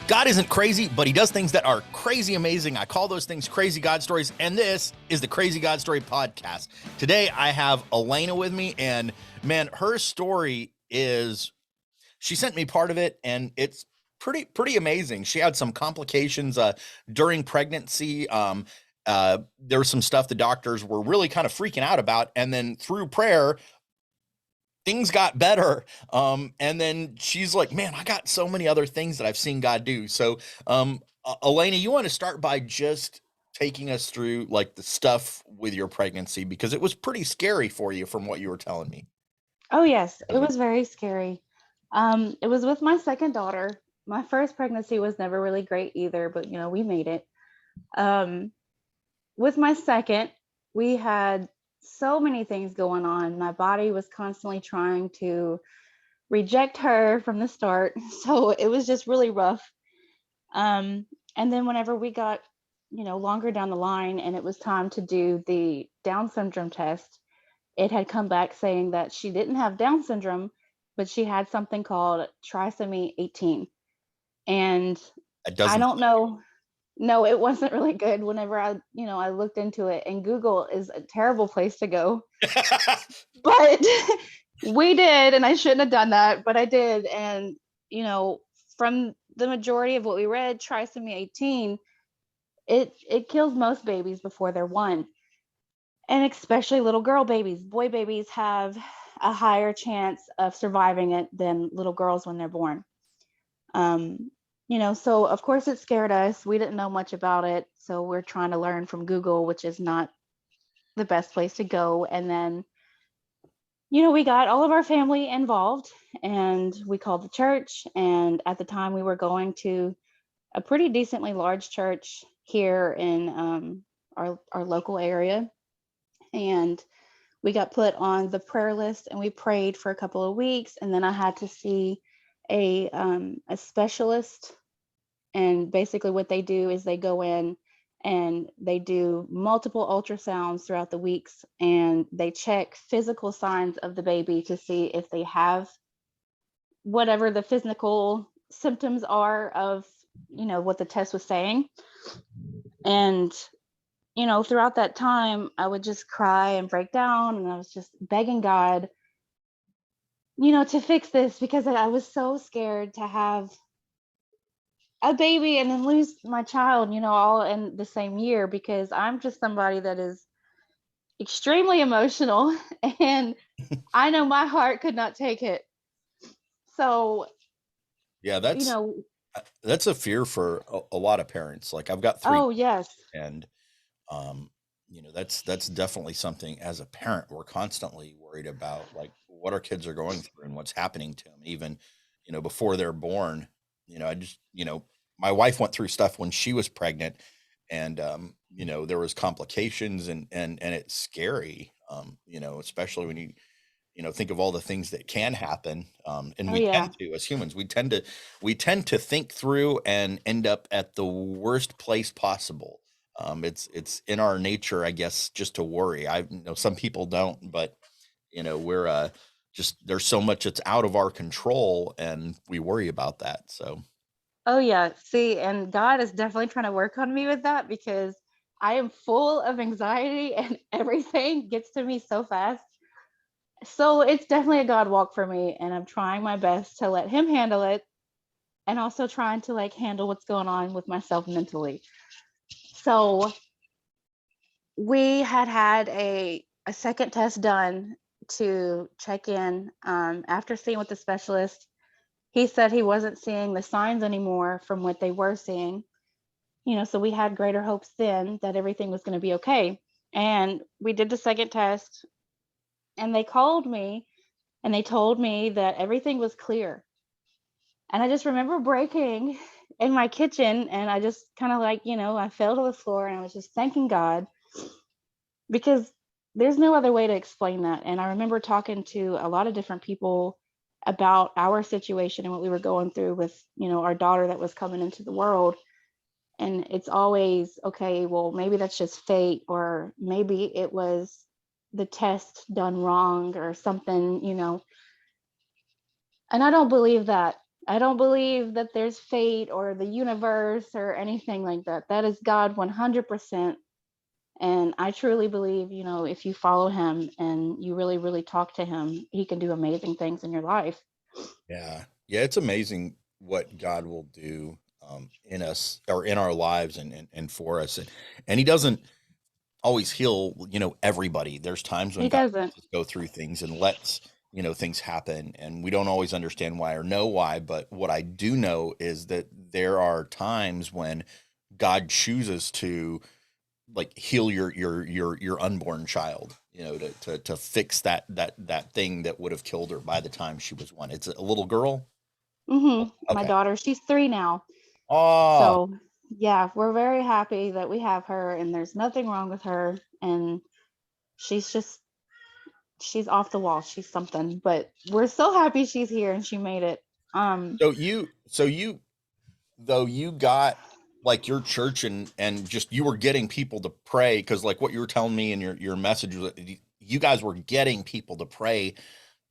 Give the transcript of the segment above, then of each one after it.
God isn't crazy, but he does things that are crazy amazing. I call those things crazy God stories, and this is the Crazy God Story podcast. Today I have Alana with me, and man, her story is, she sent me part of it, and it's pretty amazing. She had some complications during pregnancy. There was some stuff the doctors were really kind of freaking out about, and then through prayer, things got better. And then she's like, man, I got so many other things that I've seen God do. So, Elena, you want to start by just taking us through like the stuff with your pregnancy because it was pretty scary for you from what you were telling me. Oh, yes, it was very scary. It was with my second daughter. My first pregnancy was never really great either, but we made it. Um, with my second, we had so many things going on. My body was constantly trying to reject her from the start, so it was just really rough. Um, and then whenever we got, longer down the line and it was time to do the Down syndrome test, it had come back saying that she didn't have Down syndrome, but she had something called trisomy 18. And It I doesn't. don't know. No, it wasn't really good whenever I looked into it. And Google is a terrible place to go. But we did, and I shouldn't have done that, but I did. And, you know, from the majority of what we read, trisomy 18, it kills most babies before they're one, and especially little girl babies. Boy babies have a higher chance of surviving it than little girls when they're born. Um, so of course it scared us. We didn't know much about it, so we're trying to learn from Google, which is not the best place to go. And then, we got all of our family involved, and we called the church. And at the time, we were going to a pretty decently large church here in our local area, and we got put on the prayer list and we prayed for a couple of weeks, and then I had to see a specialist. And basically what they do is they go in and they do multiple ultrasounds throughout the weeks, and they check physical signs of the baby to see if they have whatever the physical symptoms are of what the test was saying. And throughout that time, I would just cry and break down, and I was just begging God, to fix this, because I was so scared to have a baby and then lose my child, all in the same year, because I'm just somebody that is extremely emotional and I know my heart could not take it. So, Yeah, you know, that's a fear for a lot of parents. Like I've got three, oh yes. and um, that's definitely something as a parent we're constantly worried about, like what our kids are going through and what's happening to them, even before they're born. I just my wife went through stuff when she was pregnant, and there was complications, and it's scary, especially when you think of all the things that can happen, and Oh we yeah. tend to, as humans, we tend to think through and end up at the worst place possible. It's in our nature, I guess, just to worry. I know some people don't, but we're just, there's so much that's out of our control, and we worry about that. So Oh yeah. See, and God is definitely trying to work on me with that, because I am full of anxiety and everything gets to me so fast. So it's definitely a God walk for me, and I'm trying my best to let him handle it, and also trying to like handle what's going on with myself mentally. So we had a second test done to check in. After seeing with the specialist, he said he wasn't seeing the signs anymore from what they were seeing. So we had greater hopes then that everything was going to be okay. And we did the second test, and they called me and they told me that everything was clear. And I just remember breaking in my kitchen, and I just kind of like, I fell to the floor and I was just thanking God, because there's no other way to explain that. And I remember talking to a lot of different people about our situation and what we were going through with, our daughter that was coming into the world. And it's always, okay, well, maybe that's just fate, or maybe it was the test done wrong or something. And I don't believe that. I don't believe that there's fate or the universe or anything like that. That is God 100%. And I truly believe, if you follow him and you really, really talk to him, he can do amazing things in your life. Yeah. Yeah. It's amazing what God will do in us or in our lives and for us. And he doesn't always heal, everybody. There's times when He God doesn't. lets us go through things and lets, things happen and we don't always understand why or know why. But what I do know is that there are times when God chooses to like heal your unborn child, to fix that thing that would have killed her by the time she was one. It's a little girl. My Okay. daughter, she's 3 now. Oh, So, yeah, we're very happy that we have her and there's nothing wrong with her. And she's just, she's off the wall. She's something, but we're so happy she's here and she made it. Um, so you though you got like your church and just you were getting people to pray because like what you were telling me in your message was that you guys were getting people to pray yes.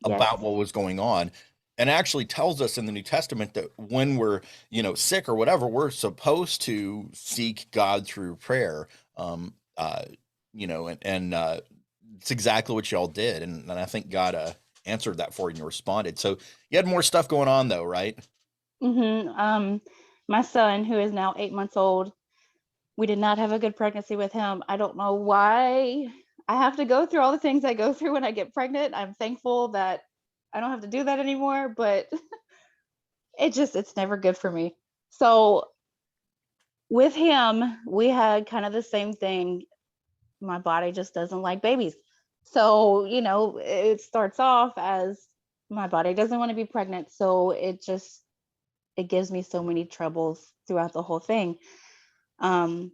about what was going on, and actually tells us in the New Testament that when we're sick or whatever, we're supposed to seek God through prayer. um uh and it's exactly what y'all did, and I think God answered that for you and you responded. So you had more stuff going on though, right? hmm my son, who is now 8 months old, we did not have a good pregnancy with him. I don't know why I have to go through all the things I go through when I get pregnant. I'm thankful that I don't have to do that anymore, but it's never good for me. So with him, we had kind of the same thing. My body just doesn't like babies. So, it starts off as my body doesn't want to be pregnant. So it gives me so many troubles throughout the whole thing. Um,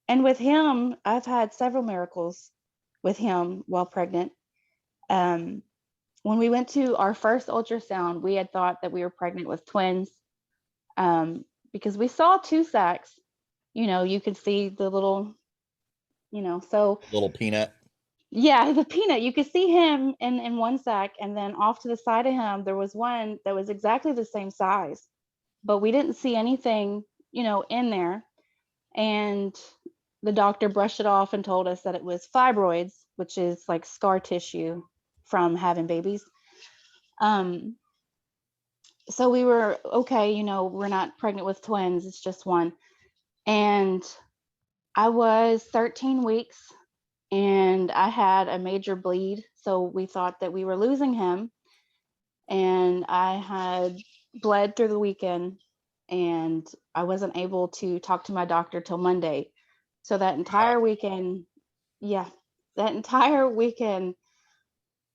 and with him, I've had several miracles with him while pregnant. Um, when we went to our first ultrasound, we had thought that we were pregnant with twins, because we saw 2 sacs. You could see the little, so Little peanut. yeah, the peanut, you could see him in 1 sac, and then off to the side of him, there was one that was exactly the same size, but we didn't see anything, in there. And the doctor brushed it off and told us that it was fibroids, which is like scar tissue from having babies. Um, so we were okay, we're not pregnant with twins, it's just one. And I was 13 weeks and I had a major bleed. So we thought that we were losing him. And I had bled through the weekend and I wasn't able to talk to my doctor till Monday. So that entire weekend, yeah, that entire weekend,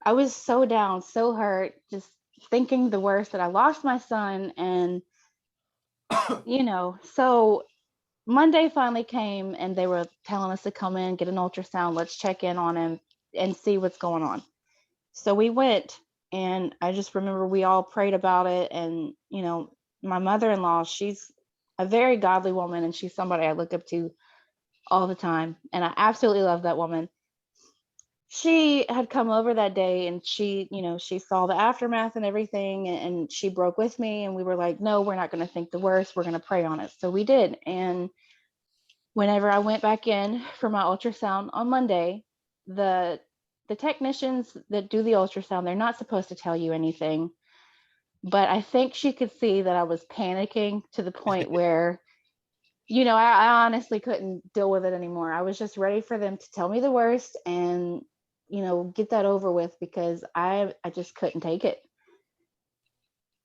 I was so down, so hurt, just thinking the worst that I lost my son. And, so Monday finally came and they were telling us to come in, get an ultrasound, let's check in on him and see what's going on. So we went, and I just remember we all prayed about it. And, my mother in law, she's a very godly woman and she's somebody I look up to all the time. And I absolutely love that woman. She had come over that day and she saw the aftermath and everything. And she broke with me. And we were like, no, we're not going to think the worst. We're going to pray on it. So we did. And whenever I went back in for my ultrasound on Monday, the the technicians that do the ultrasound, they're not supposed to tell you anything, but I think she could see that I was panicking to the point where, I honestly couldn't deal with it anymore. I was just ready for them to tell me the worst and, get that over with because I just couldn't take it.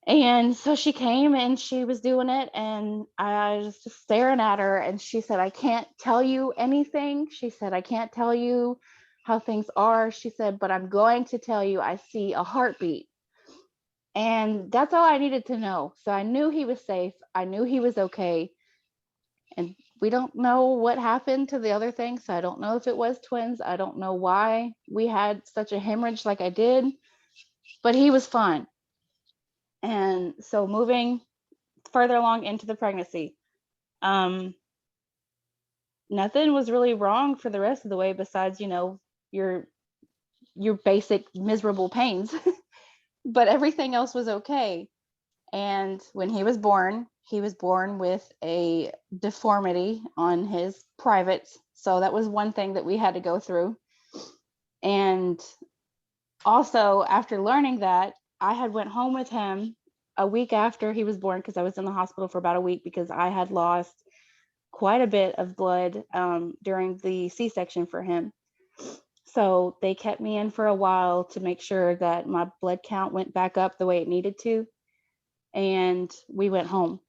And so she came and she was doing it, and I was just staring at her. And she said, I can't tell you anything. She said, I can't tell you how things are. She said, but I'm going to tell you, I see a heartbeat. And that's all I needed to know. So I knew he was safe. I knew he was okay. And we don't know what happened to the other thing. So I don't know if it was twins. I don't know why we had such a hemorrhage like I did, but he was fine. And so moving further along into the pregnancy, um, nothing was really wrong for the rest of the way besides, your your basic miserable pains, but everything else was okay. And when he was born with a deformity on his privates. So that was one thing that we had to go through. And also, after learning that, I had went home with him a week after he was born because I was in the hospital for about a week because I had lost quite a bit of blood during the C-section for him. So they kept me in for a while to make sure that my blood count went back up the way it needed to. And we went home.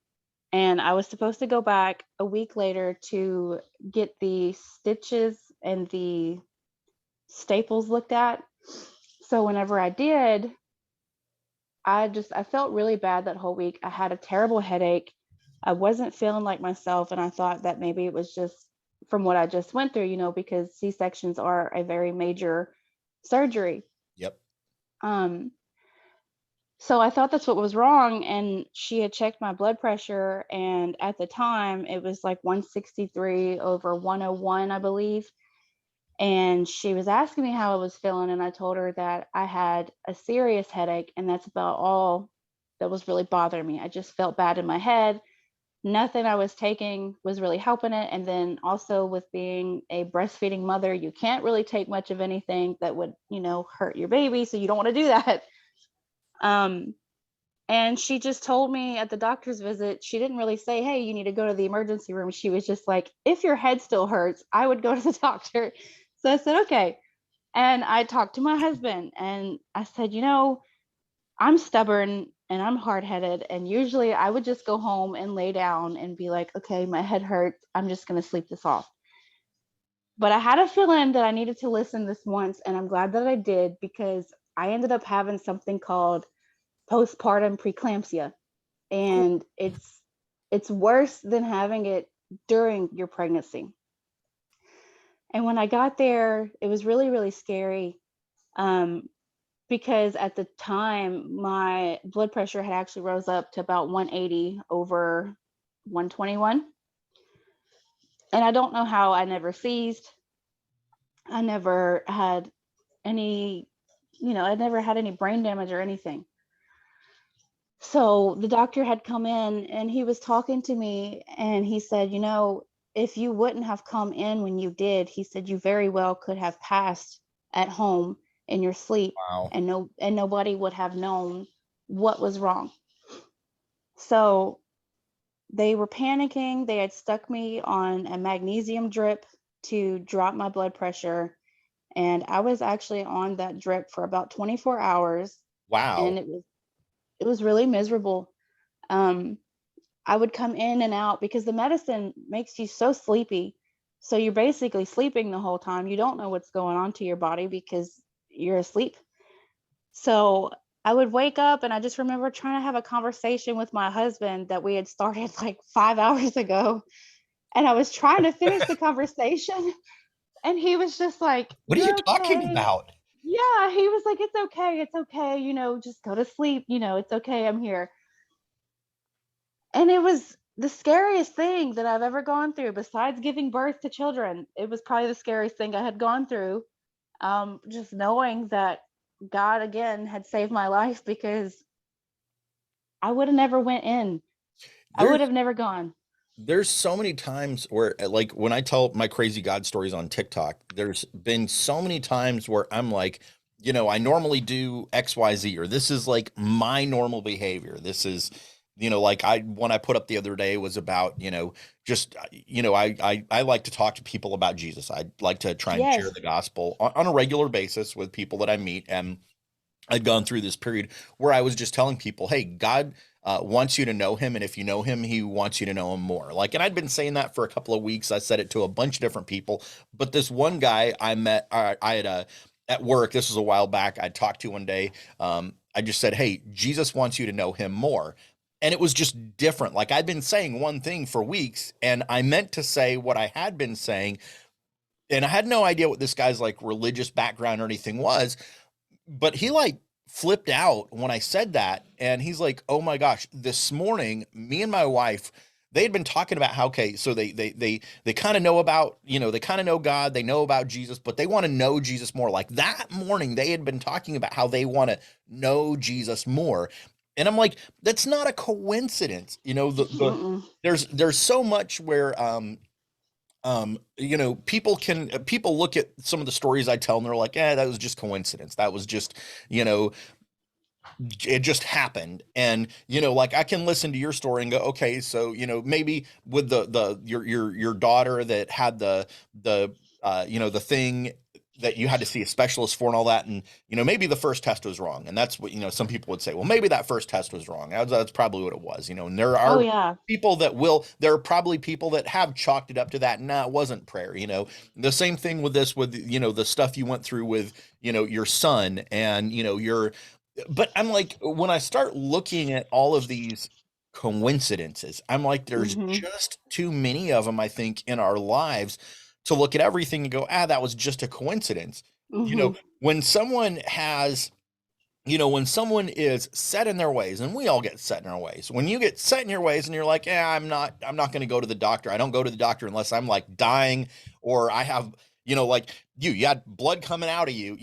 And I was supposed to go back a week later to get the stitches and the staples looked at. So whenever I did, I felt really bad that whole week. I had a terrible headache. I wasn't feeling like myself, and I thought that maybe it was just from what I just went through, because C-sections are a very major surgery. Yep. Um, so I thought that's what was wrong, and she had checked my blood pressure, and at the time it was like 163 over 101, I believe. And she was asking me how I was feeling, and I told her that I had a serious headache, and that's about all that was really bothering me. I just felt bad in my head. Nothing I was taking was really helping it. And then also with being a breastfeeding mother, you can't really take much of anything that would, hurt your baby. So you don't want to do that. Um, and she just told me at the doctor's visit, she didn't really say, hey, you need to go to the emergency room. She was just like, if your head still hurts, I would go to the doctor. So I said, okay. And I talked to my husband and I said, I'm stubborn and I'm hard headed. And usually I would just go home and lay down and be like, okay, my head hurts. I'm just going to sleep this off. But I had a feeling that I needed to listen this once. And I'm glad that I did because I ended up having something called postpartum preeclampsia. And it's worse than having it during your pregnancy. And when I got there, it was really, really scary. Because at the time my blood pressure had actually rose up to about 180 over 121. And I don't know how I never seized. I never had any, I never had any brain damage or anything. So the doctor had come in and he was talking to me and he said, if you wouldn't have come in when you did, he said you very well could have passed at home in your sleep. Wow. And nobody would have known what was wrong. So they were panicking. They had stuck me on a magnesium drip to drop my blood pressure. And I was actually on that drip for about 24 hours. Wow. And it was really miserable. I would come in and out because the medicine makes you so sleepy. So you're basically sleeping the whole time. You don't know what's going on to your body because you're asleep. So I would wake up and I just remember trying to have a conversation with my husband that we had started like 5 hours ago. And I was trying to finish the conversation. And he was just like, What are you you're talking okay. about? Yeah. He was like, it's okay. It's okay. Just go to sleep. It's okay. I'm here. And it was the scariest thing that I've ever gone through besides giving birth to children. It was probably the scariest thing I had gone through. Just knowing that God again had saved my life because I would have never went in. I would There's have never gone. there's so many times where like when I tell my crazy God stories on TikTok, there's been so many times where I'm like, I normally do XYZ, or this is like my normal behavior. This is, like one I put up the other day was about, just I like to talk to people about Jesus. I like to try and share Yes. the gospel on a regular basis with people that I meet. And I'd gone through this period where I was just telling people, hey, God wants you to know him. And if you know him, he wants you to know him more. Like, and I'd been saying that for a couple of weeks. I said it to a bunch of different people. But this one guy I met, I had at work, this was a while back, I talked to one day. I just said, hey, Jesus wants you to know him more. And it was just different. Like, I'd been saying one thing for weeks, and I meant to say what I had been saying. And I had no idea what this guy's like religious background or anything was, but he like flipped out when I said that. And he's like, oh my gosh, this morning, me and my wife, they had been talking about how, okay, so they kind of know about, they kind of know God, they know about Jesus, but they want to know Jesus more. Like that morning, they had been talking about how they want to know Jesus more. And I'm like, that's not a coincidence. Mm-mm. There's so much where people look at some of the stories I tell and they're like, that was just coincidence. That was just, you know, it just happened. And like I can listen to your story and go, okay, so maybe with your daughter that had the thing that you had to see a specialist for and all that, and maybe the first test was wrong, and that's what some people would say, well, maybe that first test was wrong. That's probably what it was. And Oh yeah. there are probably people that have chalked it up to that. Nah, it wasn't prayer. The same thing with this, with the stuff you went through with your son, and your but I'm like, when I start looking at all of these coincidences, I'm like, there's Mm-hmm. just too many of them, I think, in our lives to look at everything and go, that was just a coincidence. Mm-hmm. When someone has, when someone is set in their ways, and we all get set in our ways, when you get set in your ways and you're like, I'm not going to go to the doctor. I don't go to the doctor unless I'm like dying, or I have, like you had blood coming out of you,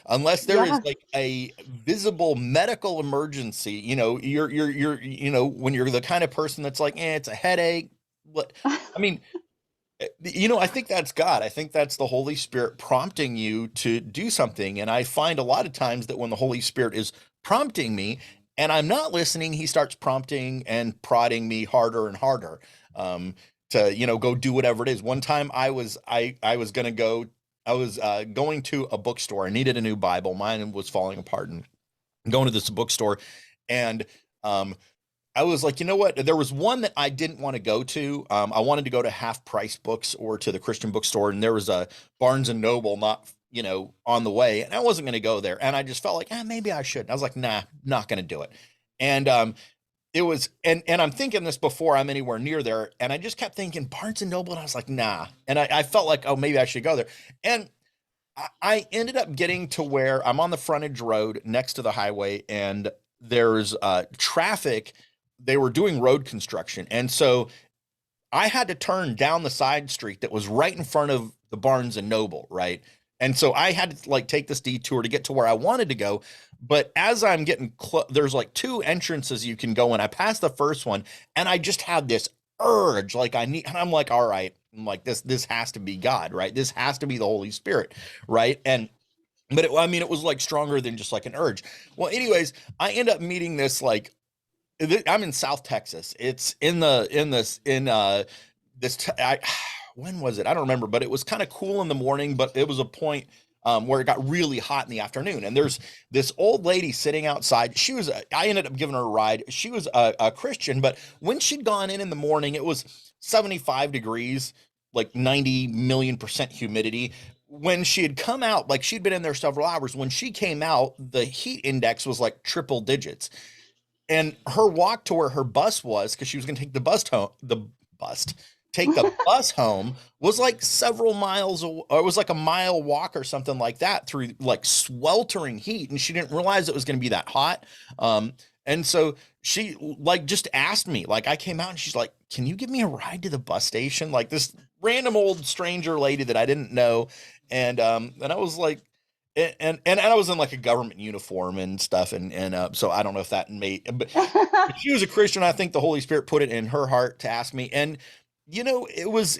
unless there is Yeah. like a visible medical emergency, when you're the kind of person that's like, it's a headache. What, I mean, I think that's God. I think that's the Holy Spirit prompting you to do something. And I find a lot of times that when the Holy Spirit is prompting me and I'm not listening, he starts prompting and prodding me harder and harder, to, go do whatever it is. One time I was going to go, I was going to a bookstore. I needed a new Bible. Mine was falling apart, and going to this bookstore, and, um, I was like, you know what? There was one that I didn't want to go to. I wanted to go to Half Price Books or to the Christian bookstore, and there was a Barnes and Noble not, on the way, and I wasn't going to go there. And I just felt like, maybe I should. And I was like, nah, not going to do it. And it was, and I'm thinking this before I'm anywhere near there, and I just kept thinking Barnes and Noble, and I was like, nah. And I felt like, oh, maybe I should go there. And I ended up getting to where I'm on the frontage road next to the highway, and there's traffic. They were doing road construction, and so I had to turn down the side street that was right in front of the Barnes and Noble, right? And so I had to like take this detour to get to where I wanted to go. But as I'm getting close, there's like two entrances you can go in. I passed the first one, and I just had this urge, like I need, and I'm like, all right, I'm like, this has to be God, right? This has to be the Holy Spirit, right? And but I mean, it was like stronger than just like an urge. Well, anyways, I end up meeting this like, I'm in South Texas. It's when was it? I don't remember, but it was kind of cool in the morning, but it was a point where it got really hot in the afternoon. And there's this old lady sitting outside. I ended up giving her a ride. She was a Christian, but when she'd gone in the morning, it was 75 degrees, like 90 million% humidity. When she had come out, like she'd been in there several hours. When she came out, the heat index was like triple digits, and her walk to where her bus was, because she was going to take bus take the bus home, was like several miles, or it was like a mile walk or something like that, through like sweltering heat, and she didn't realize it was going to be that hot. And so she like just asked me, like I came out and she's like, can you give me a ride to the bus station? Like this random old stranger lady that I didn't know. And I was like, and I was in like a government uniform and stuff, and so I don't know if that made, but she was a Christian. I think the Holy Spirit put it in her heart to ask me, and it was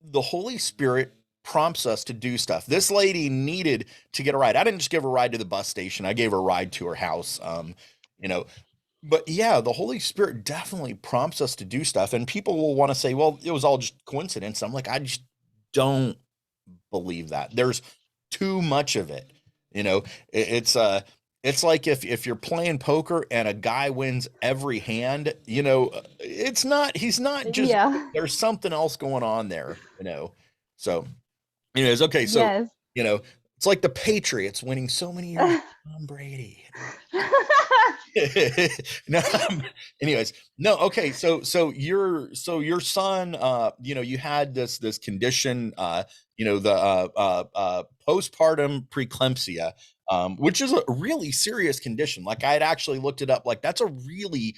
the Holy Spirit prompts us to do stuff. This lady needed to get a ride. I didn't just give her a ride to the bus station. I gave her a ride to her house. You know, but yeah, the Holy Spirit definitely prompts us to do stuff, and people will want to say, well, it was all just coincidence. I'm like, I just don't believe that. There's too much of it. It's like if you're playing poker and a guy wins every hand, he's not just, Yeah. there's something else going on there. So, anyways, okay, so, Yes. you know, it's like the Patriots winning so many years. Tom Brady. No, anyways, no, okay, so your son, you had this condition, the postpartum preeclampsia, which is a really serious condition. Like I had actually looked it up, like that's a really,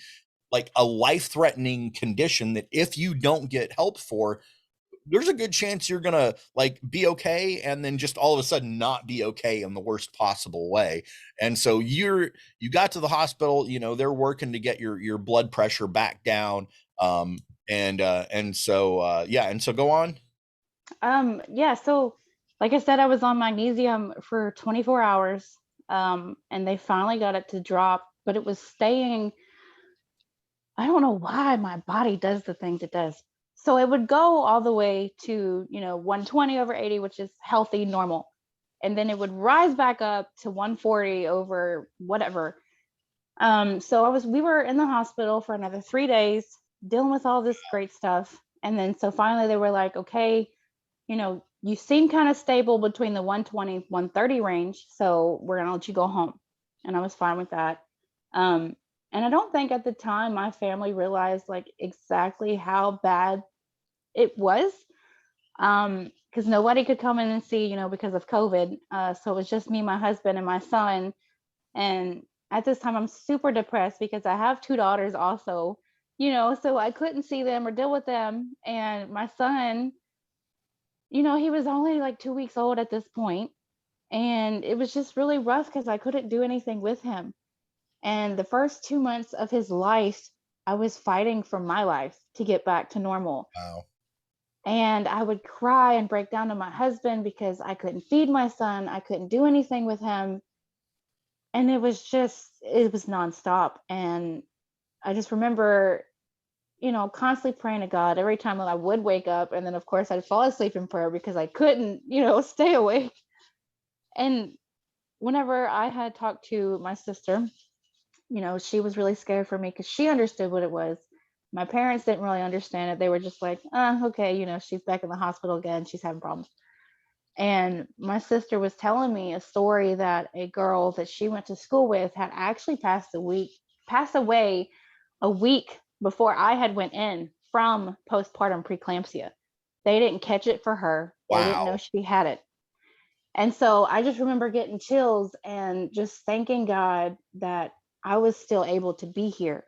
like a life-threatening condition that if you don't get help for, there's a good chance you're gonna like be okay and then just all of a sudden not be okay in the worst possible way. And so you got to the hospital, they're working to get your blood pressure back down. Um, and so go on. Yeah, so like I said, I was on magnesium for 24 hours, and they finally got it to drop, but it was staying. I don't know why my body does the things it does. So it would go all the way to, 120 over 80, which is healthy, normal. And then it would rise back up to 140 over whatever. So we were in the hospital for another 3 days dealing with all this great stuff. And then so finally they were like, okay, you seem kind of stable between the 120, 130 range. So we're going to let you go home. And I was fine with that. Um, and I don't think at the time my family realized like exactly how bad it was. Because nobody could come in and see, because of COVID. So it was just me, my husband, and my son. And at this time, I'm super depressed because I have two daughters also, so I couldn't see them or deal with them. And my son, he was only like 2 weeks old at this point, and it was just really rough because I couldn't do anything with him. And the first 2 months of his life, I was fighting for my life to get back to normal. Wow. And I would cry and break down to my husband because I couldn't feed my son. I couldn't do anything with him. And it was nonstop. And I just remember, constantly praying to God every time that I would wake up. And then, of course, I'd fall asleep in prayer because I couldn't, stay awake. And whenever I had talked to my sister, she was really scared for me because she understood what it was. My parents didn't really understand it. They were just like, okay, she's back in the hospital again. She's having problems. And my sister was telling me a story that a girl that she went to school with had actually passed away a week before I had went in from postpartum preeclampsia. They didn't catch it for her. They didn't know Wow. she had it. And so I just remember getting chills and just thanking God that I was still able to be here.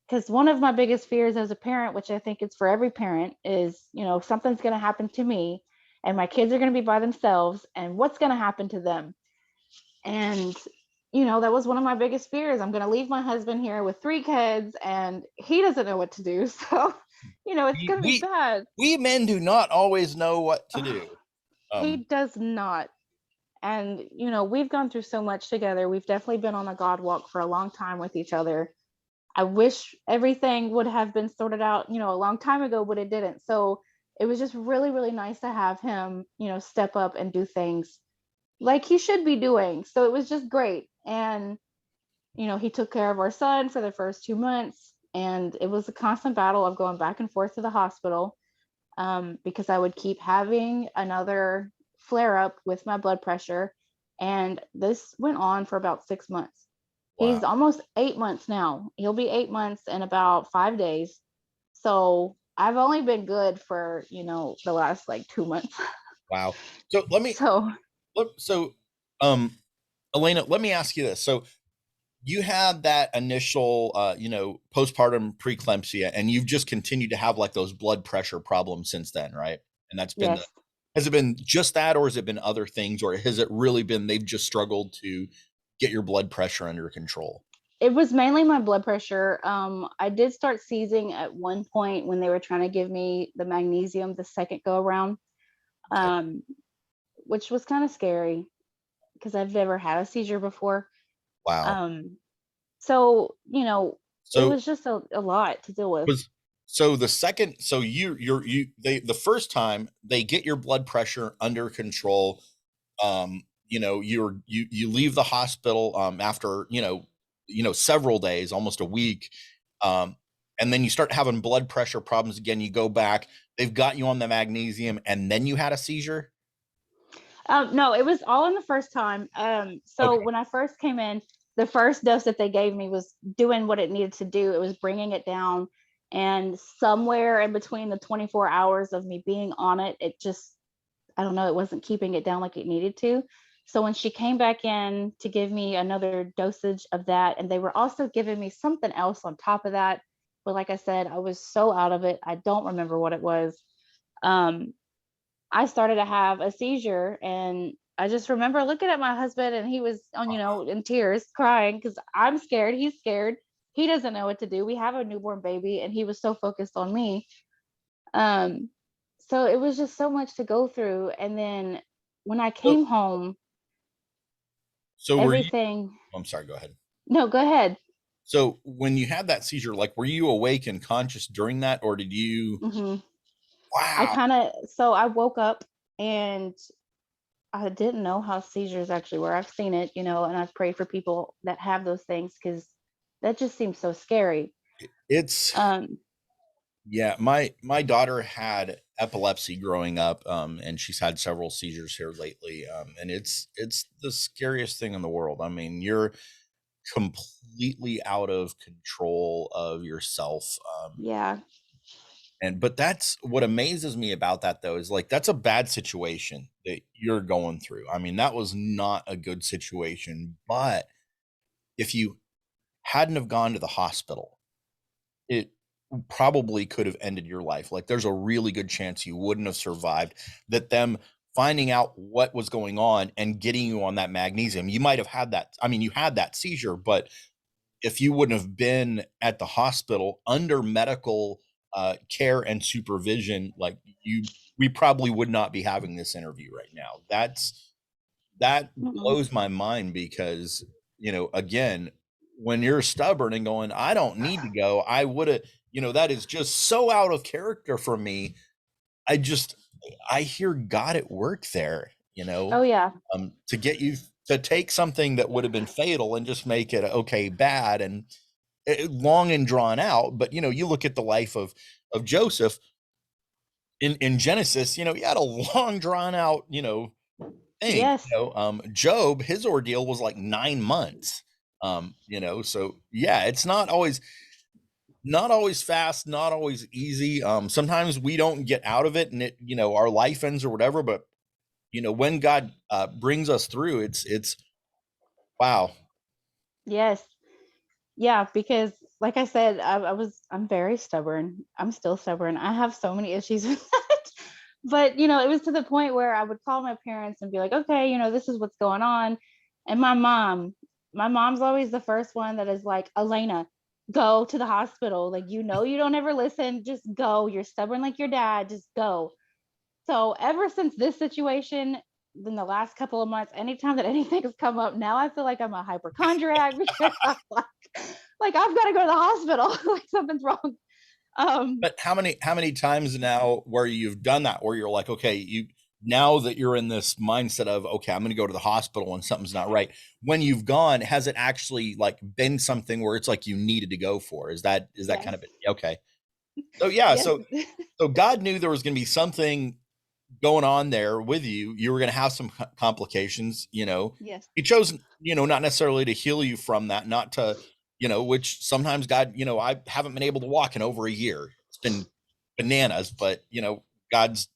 Because one of my biggest fears as a parent, which I think it's for every parent, is, something's going to happen to me and my kids are going to be by themselves and what's going to happen to them. And, that was one of my biggest fears. I'm going to leave my husband here with three kids and he doesn't know what to do. So, it's We going to be we bad. we men do not always know what to do. He Um, does not. And, we've gone through so much together. We've definitely been on a God walk for a long time with each other. I wish everything would have been sorted out, a long time ago, but it didn't. So it was just really, really nice to have him, step up and do things like he should be doing. So it was just great. And, he took care of our son for the first 2 months. And it was a constant battle of going back and forth to the hospital, because I would keep having another flare up with my blood pressure. And this went on for about 6 months. wow. He's almost 8 months now. He'll be 8 months in about 5 days. So I've only been good for, the last like 2 months. Wow. So let me So so um Elena, let me ask you this. So you had that initial postpartum preeclampsia and you've just continued to have like those blood pressure problems since then, right? And that's been yes, has it been just that, or has it been other things, or has it really been they've just struggled to get your blood pressure under control? it was mainly my blood pressure. I did start seizing at one point when they were trying to give me the magnesium the second go around, Okay. um, which was kind of scary because I've never had a seizure before. Wow. Um, so it So was just a lot to deal with. was so the second so you they the first time they get your blood pressure under control, you leave the hospital after several days, almost a week, um and then you start having blood pressure problems again. You go back, they've got you on the magnesium, and then you had a seizure. No, it was all in the first time. So Okay. when I first came in, the first dose that they gave me was doing what it needed to do. It was bringing it down, and somewhere in between the 24 hours of me being on it, it just, I don't know, it wasn't keeping it down like it needed to. So when she came back in to give me another dosage of that, and they were also giving me something else on top of that, but like I said, I was so out of it, I don't remember what it was. um, I started to have a seizure, and I just remember looking at my husband, and he was on, in tears, crying because I'm scared. He's scared. He doesn't know what to do. We have a newborn baby, and he was so focused on me. Um, so it was just so much to go through. And then when I So, came home, so were you? everything. I'm sorry. Go ahead. No, go ahead. So when you had that seizure, like, were you awake and conscious during that, or did you? hmm I Wow. kind of, so I woke up and I didn't know how seizures actually were. I've seen it, and I've prayed for people that have those things because that just seems so scary. It's Um, Yeah, my daughter had epilepsy growing up, and she's had several seizures here lately, and it's the scariest thing in the world. I mean, you're completely out of control of yourself, yeah. and but that's what amazes me about that, though, is like that's a bad situation that you're going through. I mean, that was not a good situation, but if you hadn't have gone to the hospital, it probably could have ended your life. Like, there's a really good chance you wouldn't have survived, that them finding out what was going on and getting you on that magnesium, you might have had that. I mean, you had that seizure, but if you wouldn't have been at the hospital under medical care and supervision, like we probably would not be having this interview right now. That Mm-mm. blows my mind because, again, when you're stubborn and going, I don't need to go, I would have, that is just so out of character for me. I just, I hear God at work there, Oh yeah. to get you to take something that would have been fatal and just make it okay, bad and long and drawn out. But, you look at the life of Joseph in Genesis, he had a long drawn out, thing. Yes. Job, his ordeal was like 9 months. So yeah, it's not always fast, not always easy. Sometimes we don't get out of it, and our life ends or whatever. But when God brings us through, it's wow. Yes. Yeah, because like I said, I'm very stubborn. I'm still stubborn. I have so many issues with that. But, it was to the point where I would call my parents and be like, "Okay, this is what's going on." And my mom's always the first one that is like, "Elena, go to the hospital. Like, you don't ever listen. Just go. You're stubborn like your dad. Just go." So ever since this situation, in the last couple of months, anytime that anything has come up, now I feel like I'm a hypochondriac because I'm like I've got to go to the hospital. Like something's wrong. Um, But how many times now where you've done that, where you're like, okay, now that you're in this mindset of, okay, I'm going to go to the hospital and something's not right. When you've gone, has it actually like been something where it's like you needed to go for? Is that kind yes, of it? Okay. So yeah, yes, so God knew there was going to be something going on there with you. You were going to have some complications. yes, He chose, not necessarily to heal you from that, not to, which sometimes God, I haven't been able to walk in over a year. It's been bananas, but God's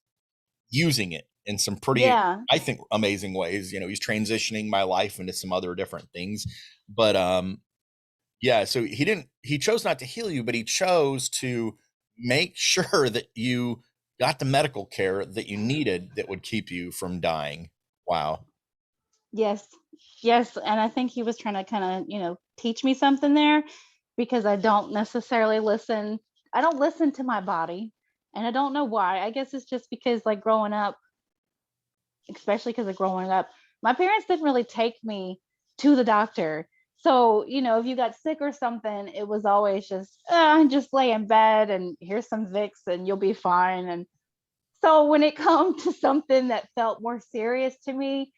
using it in some pretty, yeah, I think, amazing ways. He's transitioning my life into some other different things. But yeah, so he chose not to heal you, but he chose to make sure that you got the medical care that you needed that would keep you from dying. Wow. yes, yes. And I think he was trying to kind of, teach me something there because I don't necessarily listen. I don't listen to my body, and I don't know why. I guess it's just because, like, growing up, especially because of growing up, my parents didn't really take me to the doctor. So, if you got sick or something, it was always just lay in bed and here's some Vicks and you'll be fine. And so when it comes to something that felt more serious to me,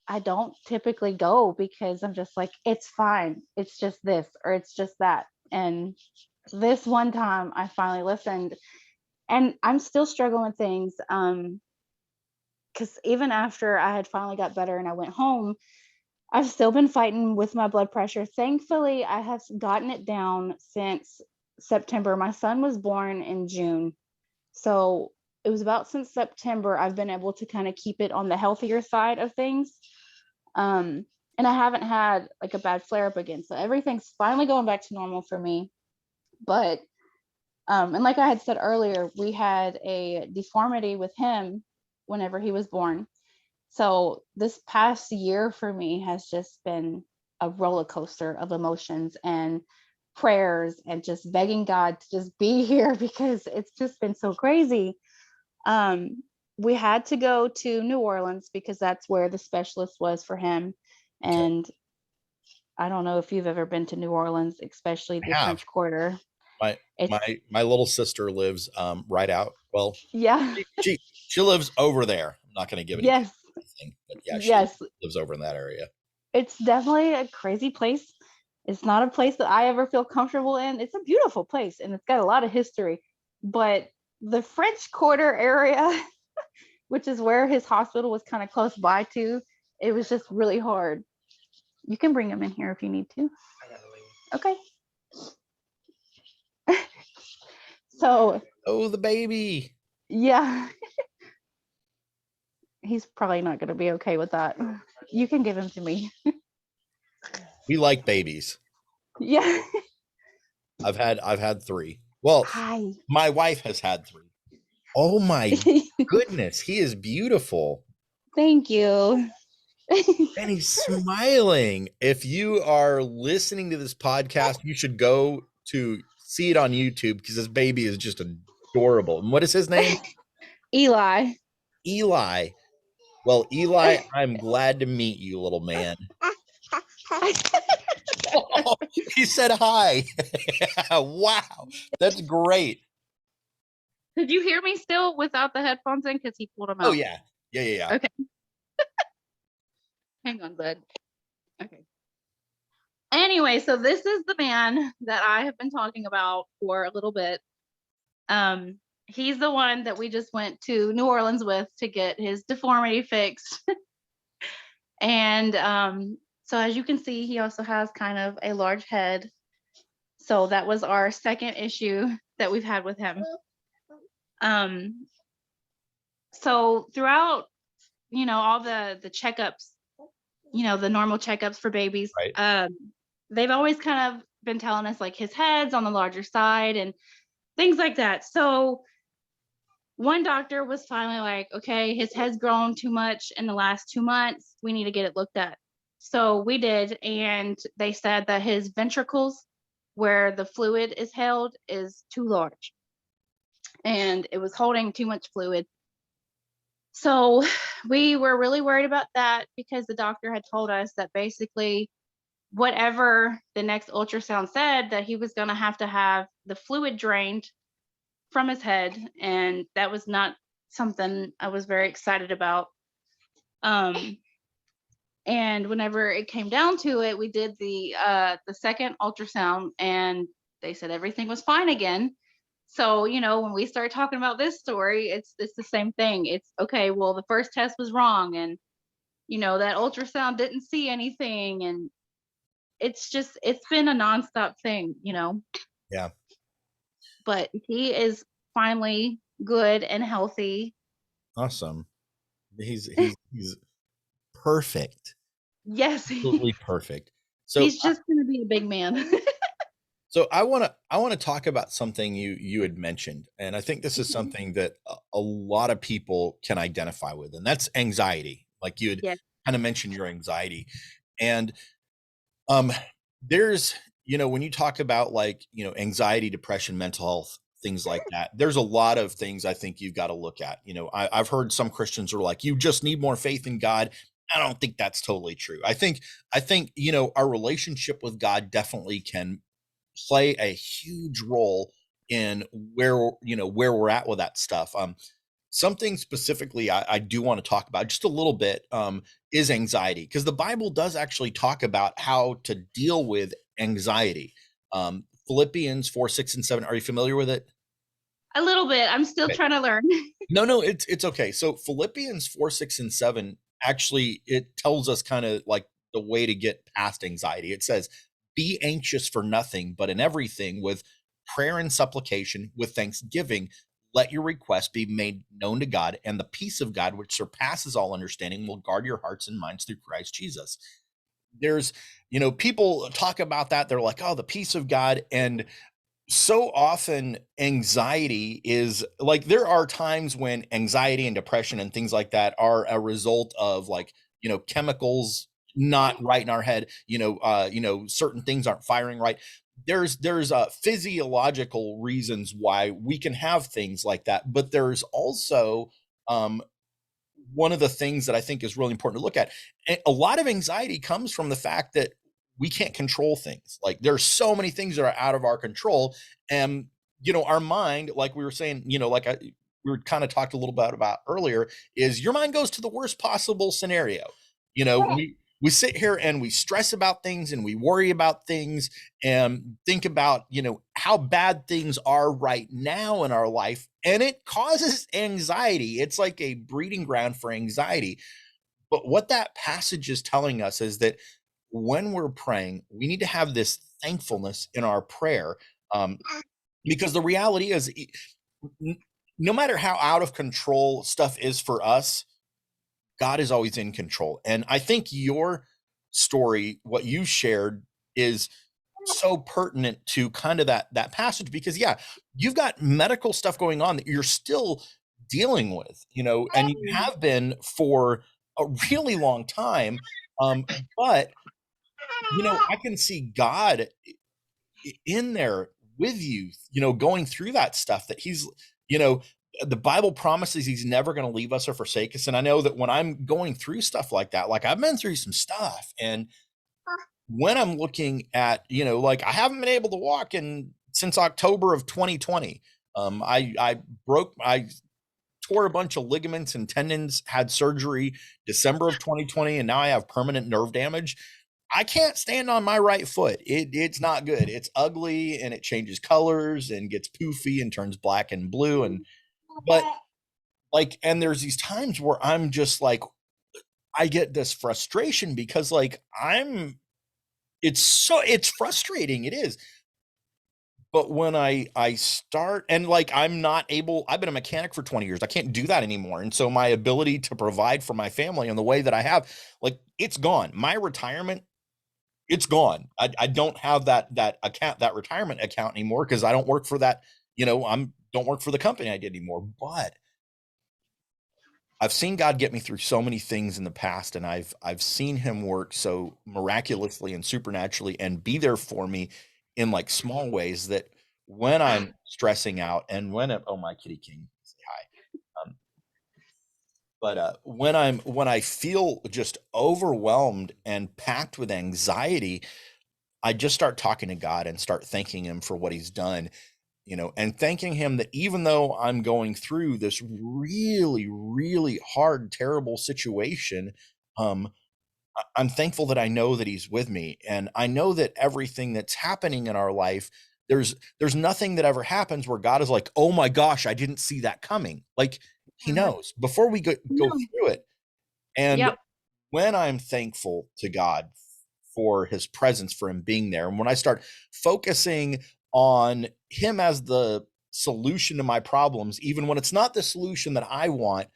I don't typically go because I'm just like, it's fine. It's just this or it's just that. And this one time I finally listened, and I'm still struggling with things. Because even after I had finally got better and I went home, I've still been fighting with my blood pressure. Thankfully, I have gotten it down since September. My son was born in June. So it was about since September I've been able to kind of keep it on the healthier side of things. Um, and I haven't had like a bad flare up again. So everything's finally going back to normal for me. But And like I had said earlier, we had a deformity with him whenever he was born. So this past year for me has just been a roller coaster of emotions and prayers and just begging God to just be here because it's just been so crazy. Um, we had to go to New Orleans because that's where the specialist was for him. Okay. And I don't know if you've ever been to New Orleans, especially the I have. French Quarter. My It's my little sister lives right out. Well, yeah, she she, she lives over there. I'm not going to give any yes, anything, but yeah, she yes. lives over in that area. It's definitely a crazy place. It's not a place that I ever feel comfortable in. It's a beautiful place and it's got a lot of history. But the French Quarter area, which is where his hospital was kind of close by to, it was just really hard. You can bring him in here if you need to. Okay. So, Oh, the baby. yeah, he's probably not going to be okay with that. You can give him to me. We like babies. Yeah. I've had three. Well, Hi. my wife has had three. Oh my goodness, he is beautiful. Thank you. And he's smiling. If you are listening to this podcast, you should go to see it on YouTube because this baby is just adorable. And what is his name? Eli. Eli. Well, Eli, I'm glad to meet you, little man. Oh, he said hi. Wow. That's great. Could you hear me still without the headphones in? Because he pulled them Oh, out. yeah. Yeah, yeah, yeah. Okay. Hang on, bud. Okay. Anyway, so this is the man that I have been talking about for a little bit. He's the one that we just went to New Orleans with to get his deformity fixed. And so as you can see, he also has kind of a large head. So that was our second issue that we've had with him. Um, so throughout, all the checkups, the normal checkups for babies, Right. they've always kind of been telling us like his head's on the larger side and things like that. So one doctor was finally like, okay, his head's grown too much in the last 2 months. We need to get it looked at. So we did, and they said that his ventricles, where the fluid is held, is too large. And it was holding too much fluid. So we were really worried about that because the doctor had told us that basically whatever the next ultrasound said, that he was going to have the fluid drained from his head, and that was not something I was very excited about. And whenever it came down to it, we did the second ultrasound, and they said everything was fine again. So when we start talking about this story, it's the same thing. It's okay. Well, the first test was wrong, and that ultrasound didn't see anything, and it's been a nonstop thing. Yeah. But he is finally good and healthy. Awesome. He's perfect. Yes, Absolutely perfect. So he's just gonna be a big man. So I want to talk about something you had mentioned, and I think this is something that a lot of people can identify with, and that's anxiety. Like you had Yes. kind of mentioned your anxiety, and um, there's when you talk about like anxiety, depression, mental health, things like that. There's a lot of things I think you've got to look at. I've heard some Christians are like, you just need more faith in God. I don't think that's totally true. I think our relationship with God definitely can play a huge role in where we're at with that stuff. Something specifically I do want to talk about just a little bit is anxiety, because the Bible does actually talk about how to deal with anxiety. Philippians 4, 6, and 7. Are you familiar with it? A little bit. I'm still Okay. trying to learn. No, it's okay. So Philippians 4, 6, and 7 actually it tells us kind of like the way to get past anxiety. It says, "Be anxious for nothing, but in everything with prayer and supplication with thanksgiving, let your requests be made known to God, and the peace of God, which surpasses all understanding, will guard your hearts and minds through Christ Jesus." There's, people talk about that. They're like, "Oh, the peace of God," and So often anxiety is like there are times when anxiety and depression and things like that are a result of like, chemicals not right in our head, certain things aren't firing right. There's physiological reasons why we can have things like that, but there's also um one of the things that I think is really important to look at. A lot of anxiety comes from the fact that we can't control things. Like there's so many things that are out of our control, and our mind, like we were saying, we were kind of talked a little bit about earlier, is your mind goes to the worst possible scenario. We sit here and we stress about things and we worry about things and think about how bad things are right now in our life, and it causes anxiety. It's like a breeding ground for anxiety. But what that passage is telling us is that when we're praying, we need to have this thankfulness in our prayer, um, because the reality is, no matter how out of control stuff is for us, God is always in control. And I think your story, what you shared, is so pertinent to kind of that passage, because yeah, you've got medical stuff going on that you're still dealing with, and you have been for a really long time. Um, but I can see God in there with you, going through that stuff, that you know, the Bible promises he's never going to leave us or forsake us. And I know that when I'm going through stuff like that, like I've been through some stuff, and when I'm looking at, like I haven't been able to walk in since October of 2020. I tore a bunch of ligaments and tendons, had surgery December of 2020, and now I have permanent nerve damage. I can't stand on my right foot. It's not good. It's ugly and it changes colors and gets poofy and turns black and blue. But like, and there's these times where I'm just like, I get this frustration because like it's frustrating. It is. But when I start, and like I'm not able, I've been a mechanic for 20 years. I can't do that anymore. And so my ability to provide for my family in the way that I have, like it's gone. My retirement, it's gone. I don't have that account, that retirement account anymore, because I don't work for that, I'm don't work for the company I did anymore. But I've seen God get me through so many things in the past, and I've seen him work so miraculously and supernaturally and be there for me in like small ways, that when I'm stressing out and oh, my kitty king, say hi. But when I feel just overwhelmed and packed with anxiety, I just start talking to God and start thanking him for what he's done, and thanking him that even though I'm going through this really, really hard, terrible situation, um, I'm thankful that I know that he's with me. And I know that everything that's happening in our life, there's nothing that ever happens where God is like, oh my gosh, I didn't see that coming. Like he Mhm. knows before we go No. through it. And Yep. when I'm thankful to God for his presence, for him being there, and when I start focusing on him as the solution to my problems, even when it's not the solution that I want,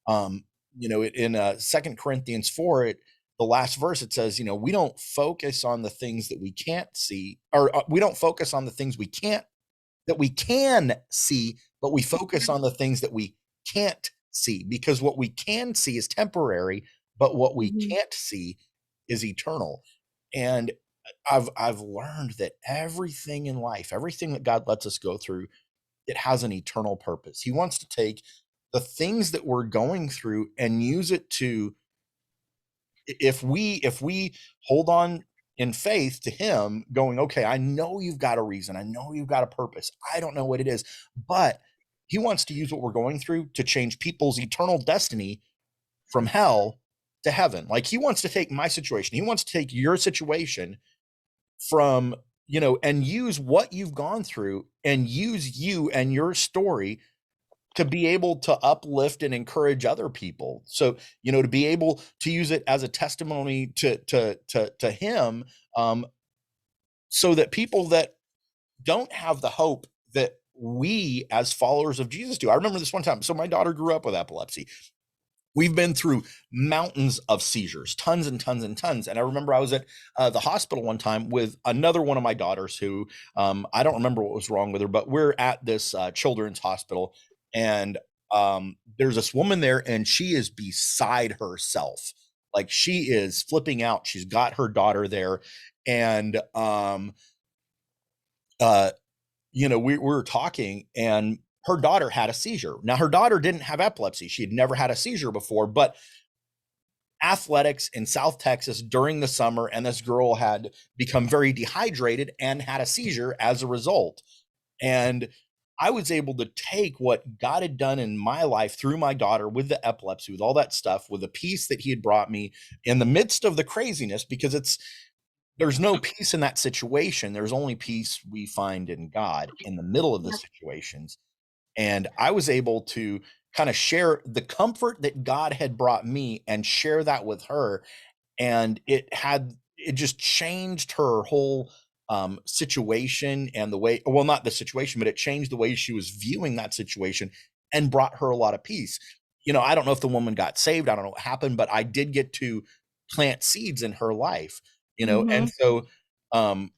um, in 2 Corinthians 4, the last verse, it says, we don't focus on the things that we can't see, or we don't focus on the things that we can see, but we focus on the things that we can't see, because what we can see is temporary, but what we Mhm. can't see is eternal. And I've learned that everything in life, everything that God lets us go through, it has an eternal purpose. He wants to take the things that we're going through and use it to, if we hold on in faith to him, going, okay, I know you've got a reason, I know you've got a purpose, I don't know what it is, but he wants to use what we're going through to change people's eternal destiny from hell to heaven. Like he wants to take my situation, he wants to take your situation from, and use what you've gone through and use you and your story to be able to uplift and encourage other people. So, to be able to use it as a testimony to him, um, so that people that don't have the hope that we as followers of Jesus do. I remember this one time. So my daughter grew up with epilepsy. We've been through mountains of seizures, tons and tons and tons. And I remember I was at the hospital one time with another one of my daughters who, I don't remember what was wrong with her, but we're at this children's hospital, and there's this woman there, and she is beside herself. Like, she is flipping out. She's got her daughter there, and uh, we were talking, and her daughter had a seizure. Now, her daughter didn't have epilepsy. She had never had a seizure before, but athletics in South Texas during the summer, and this girl had become very dehydrated and had a seizure as a result. And I was able to take what God had done in my life through my daughter with the epilepsy, with all that stuff, with the peace that He had brought me in the midst of the craziness, because there's no peace in that situation. There's only peace we find in God in the middle of the situations. And I was able to kind of share the comfort that God had brought me and share that with her. And it just changed her whole situation, and the way, well, not the situation, but it changed the way she was viewing that situation, and brought her a lot of peace. I don't know if the woman got saved. I don't know what happened, but I did get to plant seeds in her life, and Mhm. so, um,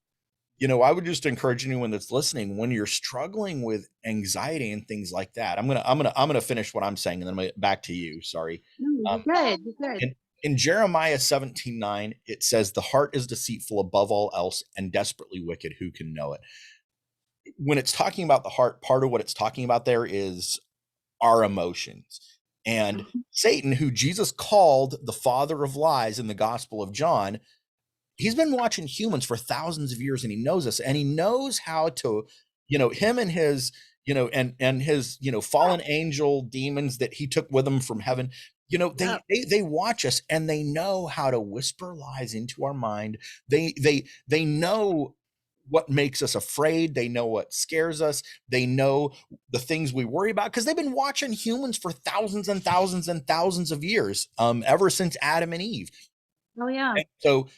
I would just encourage anyone that's listening, when you're struggling with anxiety and things like that. I'm gonna finish what I'm saying, and then back to you. Sorry. No, you're Um, good. You're good. in Jeremiah 17:9, it says, "The heart is deceitful above all else and desperately wicked. Who can know it?" When it's talking about the heart, part of what it's talking about there is our emotions. And Mhm. Satan, who Jesus called the father of lies in the Gospel of John, he's been watching humans for thousands of years, and he knows us, and he knows how to, him and his, and his, fallen angel demons that he took with him from heaven. Yep. They watch us, and they know how to whisper lies into our mind. They know what makes us afraid. They know what scares us. They know the things we worry about, because they've been watching humans for thousands and thousands and thousands of years, ever since Adam and Eve. Oh yeah. And so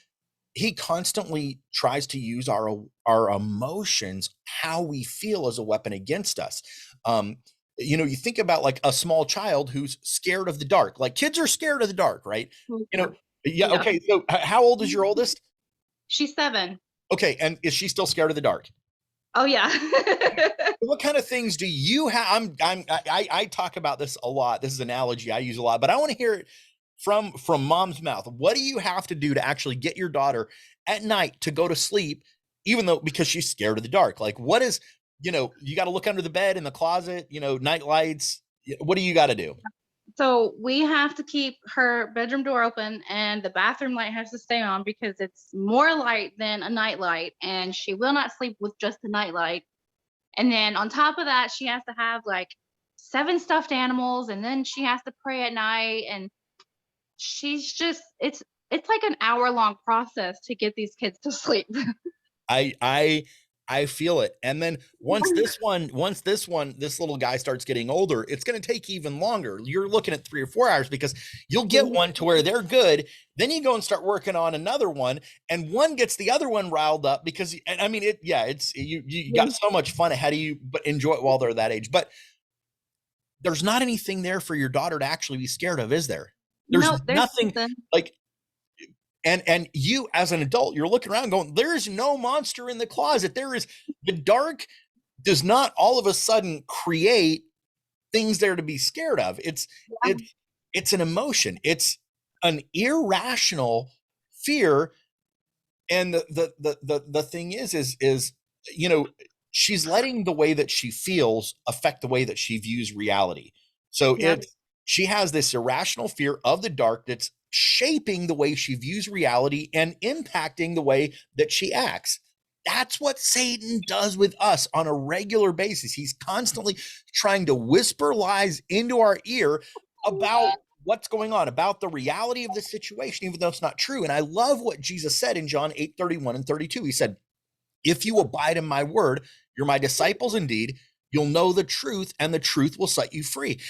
he constantly tries to use our emotions, how we feel, as a weapon against us. um you think about, like, a small child who's scared of the dark. Like, kids are scared of the dark, right? Oh, you yeah. know yeah, Yeah. okay, so how old is your oldest? She's 7. Okay, and is she still scared of the dark? Oh yeah. What kind of things do you have? I talk about this a lot. This is an analogy I use a lot, but I want to hear it from mom's mouth. What do you have to do to actually get your daughter at night to go to sleep, even though, because she's scared of the dark? Like, what is, you got to look under the bed, in the closet, night lights. What do you got to do? So we have to keep her bedroom door open, and the bathroom light has to stay on because it's more light than a night light, and she will not sleep with just the night light. And then on top of that, she has to have like 7 stuffed animals, and then she has to pray at night, and she's just it's like an hour-long process to get these kids to sleep. I I I feel it. And then this little guy starts getting older, it's going to take even longer. You're looking at 3 or 4 hours, because you'll get one to where they're good, then you go and start working on another one, and one gets the other one riled up, because, and I mean, it's you got so much fun ahead of you, but enjoy it while they're that age. But there's not anything there for your daughter to actually be scared of, is there? There's No, there's nothing, nothing. like, and you, as an adult, you're looking around going, there is no monster in the closet. The dark does not all of a sudden create things there to be scared of. It's an emotion. It's an irrational fear. And the thing is, you know she's letting the way that she feels affect the way that she views reality. So Yep. she has this irrational fear of the dark that's shaping the way she views reality and impacting the way that she acts. That's what Satan does with us on a regular basis. He's constantly trying to whisper lies into our ear about what's going on, about the reality of the situation, even though it's not true. And I love what Jesus said in John 8:31 and 32. He said, "If you abide in my word, you're my disciples indeed. You'll know the truth, and the truth will set you free."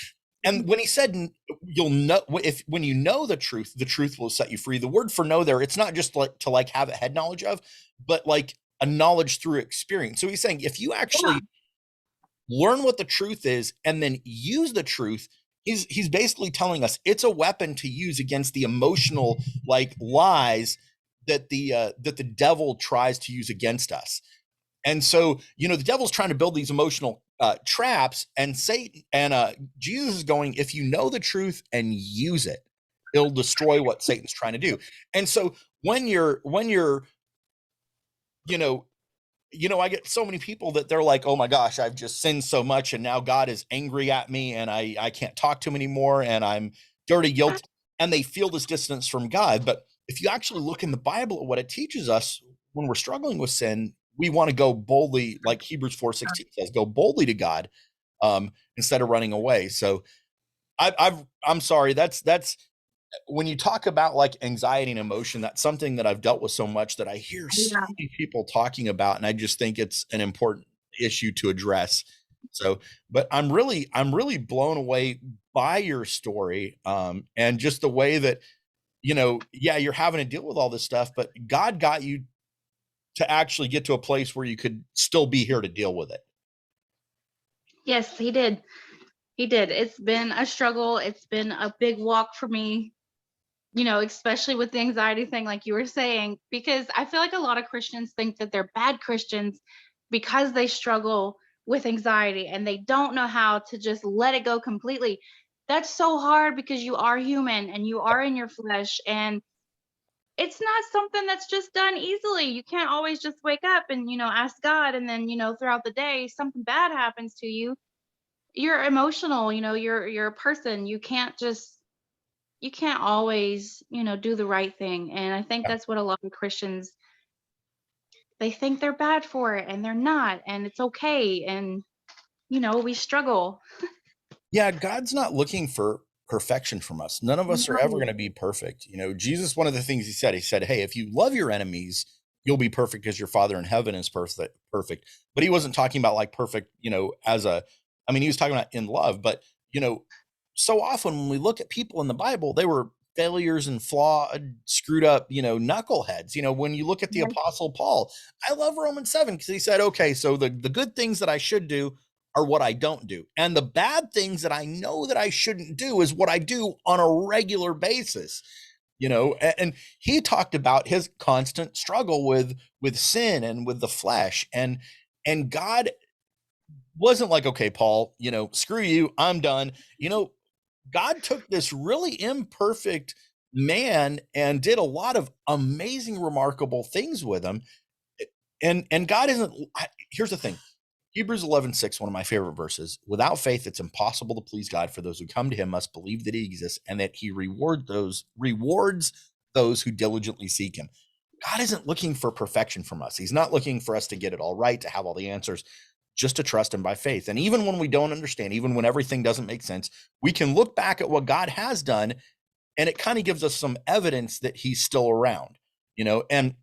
And when he said, you'll know, if when you know the truth will set you free. The word for know there, it's not just like to, like, have a head knowledge of, but like a knowledge through experience. So he's saying, if you Yeah. actually learn what the truth is and then use the truth, he's basically telling us it's a weapon to use against the emotional like lies that the devil tries to use against us. And so, the devil's trying to build these emotional traps, and Satan and Jesus is going, if you know the truth and use it, it'll destroy what Satan's trying to do. And so when you're, you know, I get so many people that they're like, oh my gosh, I've just sinned so much, and now God is angry at me, and I can't talk to him anymore, and I'm dirty, guilty, and they feel this distance from God. But if you actually look in the Bible at what it teaches us when we're struggling with sin, we want to go boldly, like Hebrews 4:16 says, go boldly to God, instead of running away. So I'm sorry, that's when you talk about like anxiety and emotion, that's something that I've dealt with so much that I hear so Yeah. many people talking about, and I just think it's an important issue to address. So, but I'm really blown away by your story, and just the way that, yeah, you're having to deal with all this stuff, but God got you to actually get to a place where you could still be here to deal with it. Yes, he did. He did. It's been a struggle. It's been a big walk for me, especially with the anxiety thing, like you were saying, because I feel like a lot of Christians think that they're bad Christians because they struggle with anxiety and they don't know how to just let it go completely. That's so hard because you are human and you are in your flesh, and it's not something that's just done easily. You can't always just wake up and, ask God, and then, throughout the day something bad happens to you. You're emotional, you're a person. You can't always, do the right thing. And I think that's what a lot of Christians, they think they're bad for it, and they're not, and it's okay. And, we struggle. Yeah, God's not looking for perfection from us. None of us are ever No. going to be perfect. Jesus, one of the things he said, hey, if you love your enemies, you'll be perfect as your Father in heaven is perfect. But he wasn't talking about like perfect, I mean, he was talking about in love, but, you know, so often when we look at people in the Bible, they were failures and flawed, screwed up, knuckleheads. When you look at the Yes. Apostle Paul, I love Romans 7 because he said, okay, so the good things that I should do are what I don't do. And the bad things that I know that I shouldn't do is what I do on a regular basis. And he talked about his constant struggle with sin and with the flesh. And God wasn't like, okay, Paul, screw you, I'm done. God took this really imperfect man and did a lot of amazing, remarkable things with him. And God isn't, here's the thing. Hebrews 11:6, one of my favorite verses. Without faith, it's impossible to please God, for those who come to him must believe that he exists and that he rewards those who diligently seek him. God isn't looking for perfection from us. He's not looking for us to get it all right, to have all the answers, just to trust him by faith. And even when we don't understand, even when everything doesn't make sense, we can look back at what God has done, and it kind of gives us some evidence that he's still around, and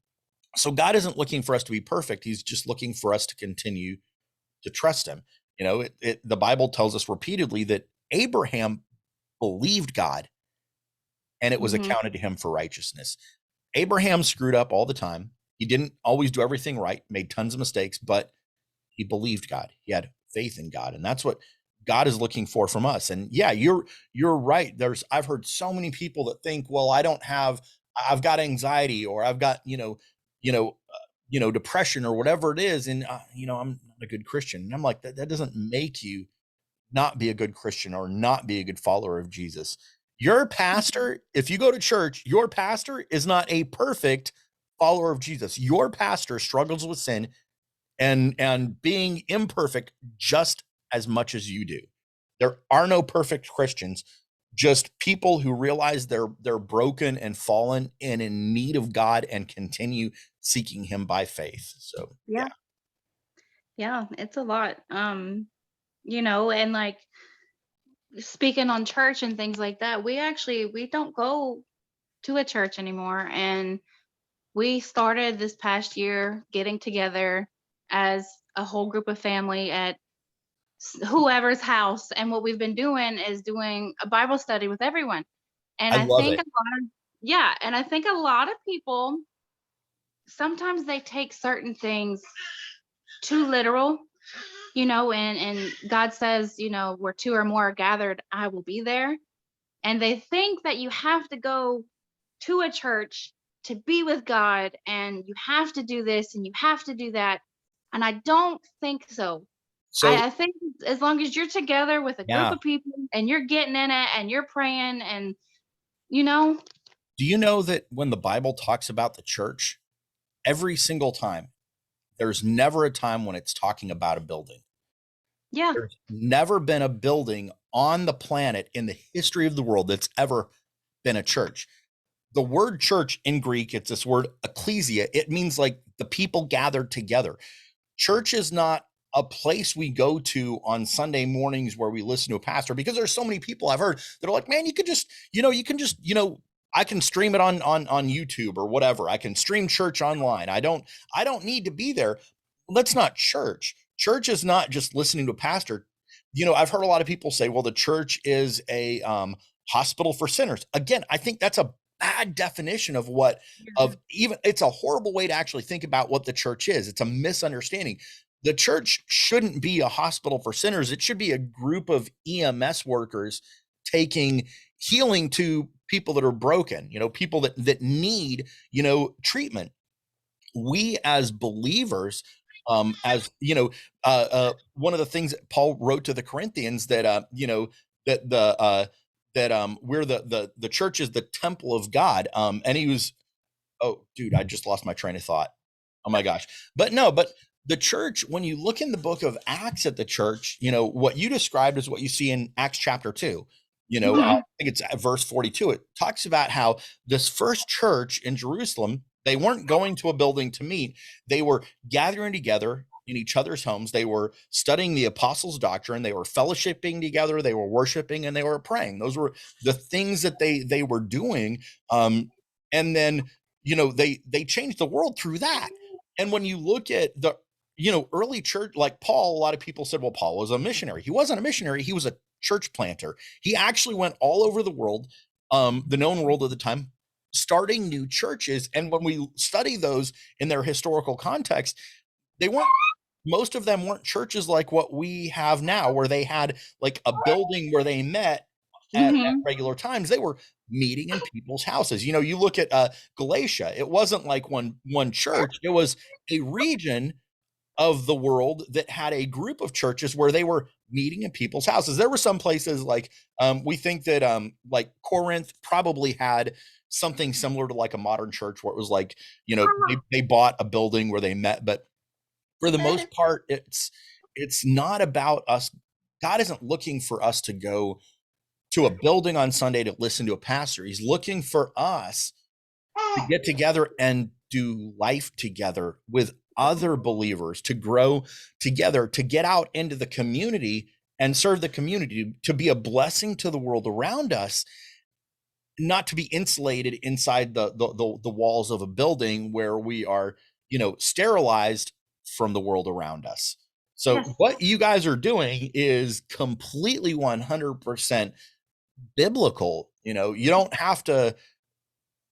so God isn't looking for us to be perfect. He's just looking for us to continue to trust him. The Bible tells us repeatedly that Abraham believed God and it was Hmm. accounted to him for righteousness. Abraham screwed up all the time. He didn't always do everything right, made tons of mistakes, but he believed God. He had faith in God. And that's what God is looking for from us. And yeah, you're right. I've heard so many people that think, well, I've got anxiety, or I've got, depression or whatever it is. And, I'm not a good Christian. And I'm like, that doesn't make you not be a good Christian or not be a good follower of Jesus. Your pastor, if you go to church, your pastor is not a perfect follower of Jesus. Your pastor struggles with sin and being imperfect just as much as you do. There are no perfect Christians, just people who realize they're broken and fallen and in need of God and continue seeking him by faith. So, yeah. Yeah. Yeah. It's a lot. And like, speaking on church and things like that, we don't go to a church anymore. And we started this past year getting together as a whole group of family at whoever's house. And what we've been doing is doing a Bible study with everyone. And I I love think it. a lot of, yeah, and I think a lot of people sometimes they take certain things too literal. and God says, where two or more are gathered, I will be there. And they think that you have to go to a church to be with God, and you have to do this and you have to do that. And I don't think so. So I think as long as you're together with a group yeah. of people and you're getting in it and you're praying and you know, Do you know that when the Bible talks about the church, every single time, there's never a time when it's talking about a building. yeah. There's never been a building on the planet in the history of the world that's ever been a church. The word church in Greek, it's this word ecclesia. It means like the people gathered together. Church is not a place we go to on Sunday mornings where we listen to a pastor, because there's so many people I've heard that are like, man, you could just, I can stream it on YouTube or whatever. I can stream church online. I don't need to be there. Well, that's not church. Church is not just listening to a pastor. I've heard a lot of people say, well, the church is a hospital for sinners. Again, I think that's a bad definition of what Yeah. of even it's a horrible way to actually think about what the church is. It's a misunderstanding. The church shouldn't be a hospital for sinners. It should be a group of EMS workers taking healing to people that are broken, people that need, treatment. We as believers, as one of the things that Paul wrote to the Corinthians, that that the that we're the church is the temple of God. And he was, oh dude, I just lost my train of thought. Oh my gosh. But no, but the church, when you look in the book of Acts at the church, what you described is what you see in Acts chapter 2. I Mhm. think it's verse 42. It talks about how this first church in Jerusalem, they weren't going to a building to meet. They were gathering together in each other's homes. They were studying the apostles' doctrine. They were fellowshipping together. They were worshiping, and they were praying. Those were the things that they were doing. And then they changed the world through that. And when you look at the early church, like Paul, a lot of people said, well, Paul was a missionary. He wasn't a missionary, he was a church planter. He actually went all over the world, the known world at the time, starting new churches. And when we study those in their historical context, they weren't most of them weren't churches like what we have now, where they had like a building where they met at Mhm. regular times. They were meeting in people's houses. You look at Galatia, it wasn't like one church, it was a region of the world that had a group of churches where they were meeting in people's houses. There were some places like we think that like Corinth probably had something similar to like a modern church, where it was like, they bought a building where they met. But for the most part, it's not about us. God isn't looking for us to go to a building on Sunday to listen to a pastor. He's looking for us to get together and do life together with other believers, to grow together, to get out into the community and serve the community, to be a blessing to the world around us, not to be insulated inside the walls of a building where we are, sterilized from the world around us. So Yes. what you guys are doing is completely 100% biblical. You don't have to,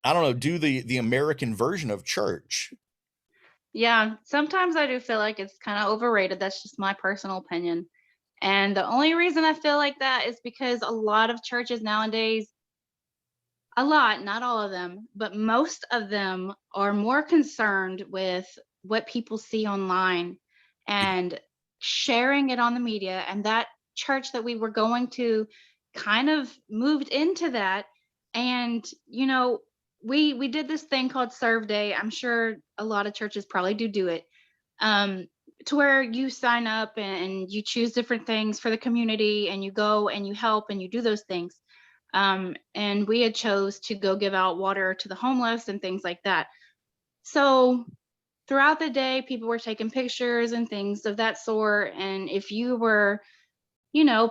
I don't know, do the American version of church. Yeah, sometimes I do feel like it's kind of overrated. That's just my personal opinion. And the only reason I feel like that is because a lot of churches nowadays, a lot, not all of them, but most of them are more concerned with what people see online Yeah. and sharing it on the media. And that church that we were going to kind of moved into that. And, we did this thing called Serve Day. I'm sure a lot of churches probably do it. Um, to where you sign up and you choose different things for the community and you go and you help and you do those things. And we had chose to go give out water to the homeless and things like that. So throughout the day, people were taking pictures and things of that sort. And if you were,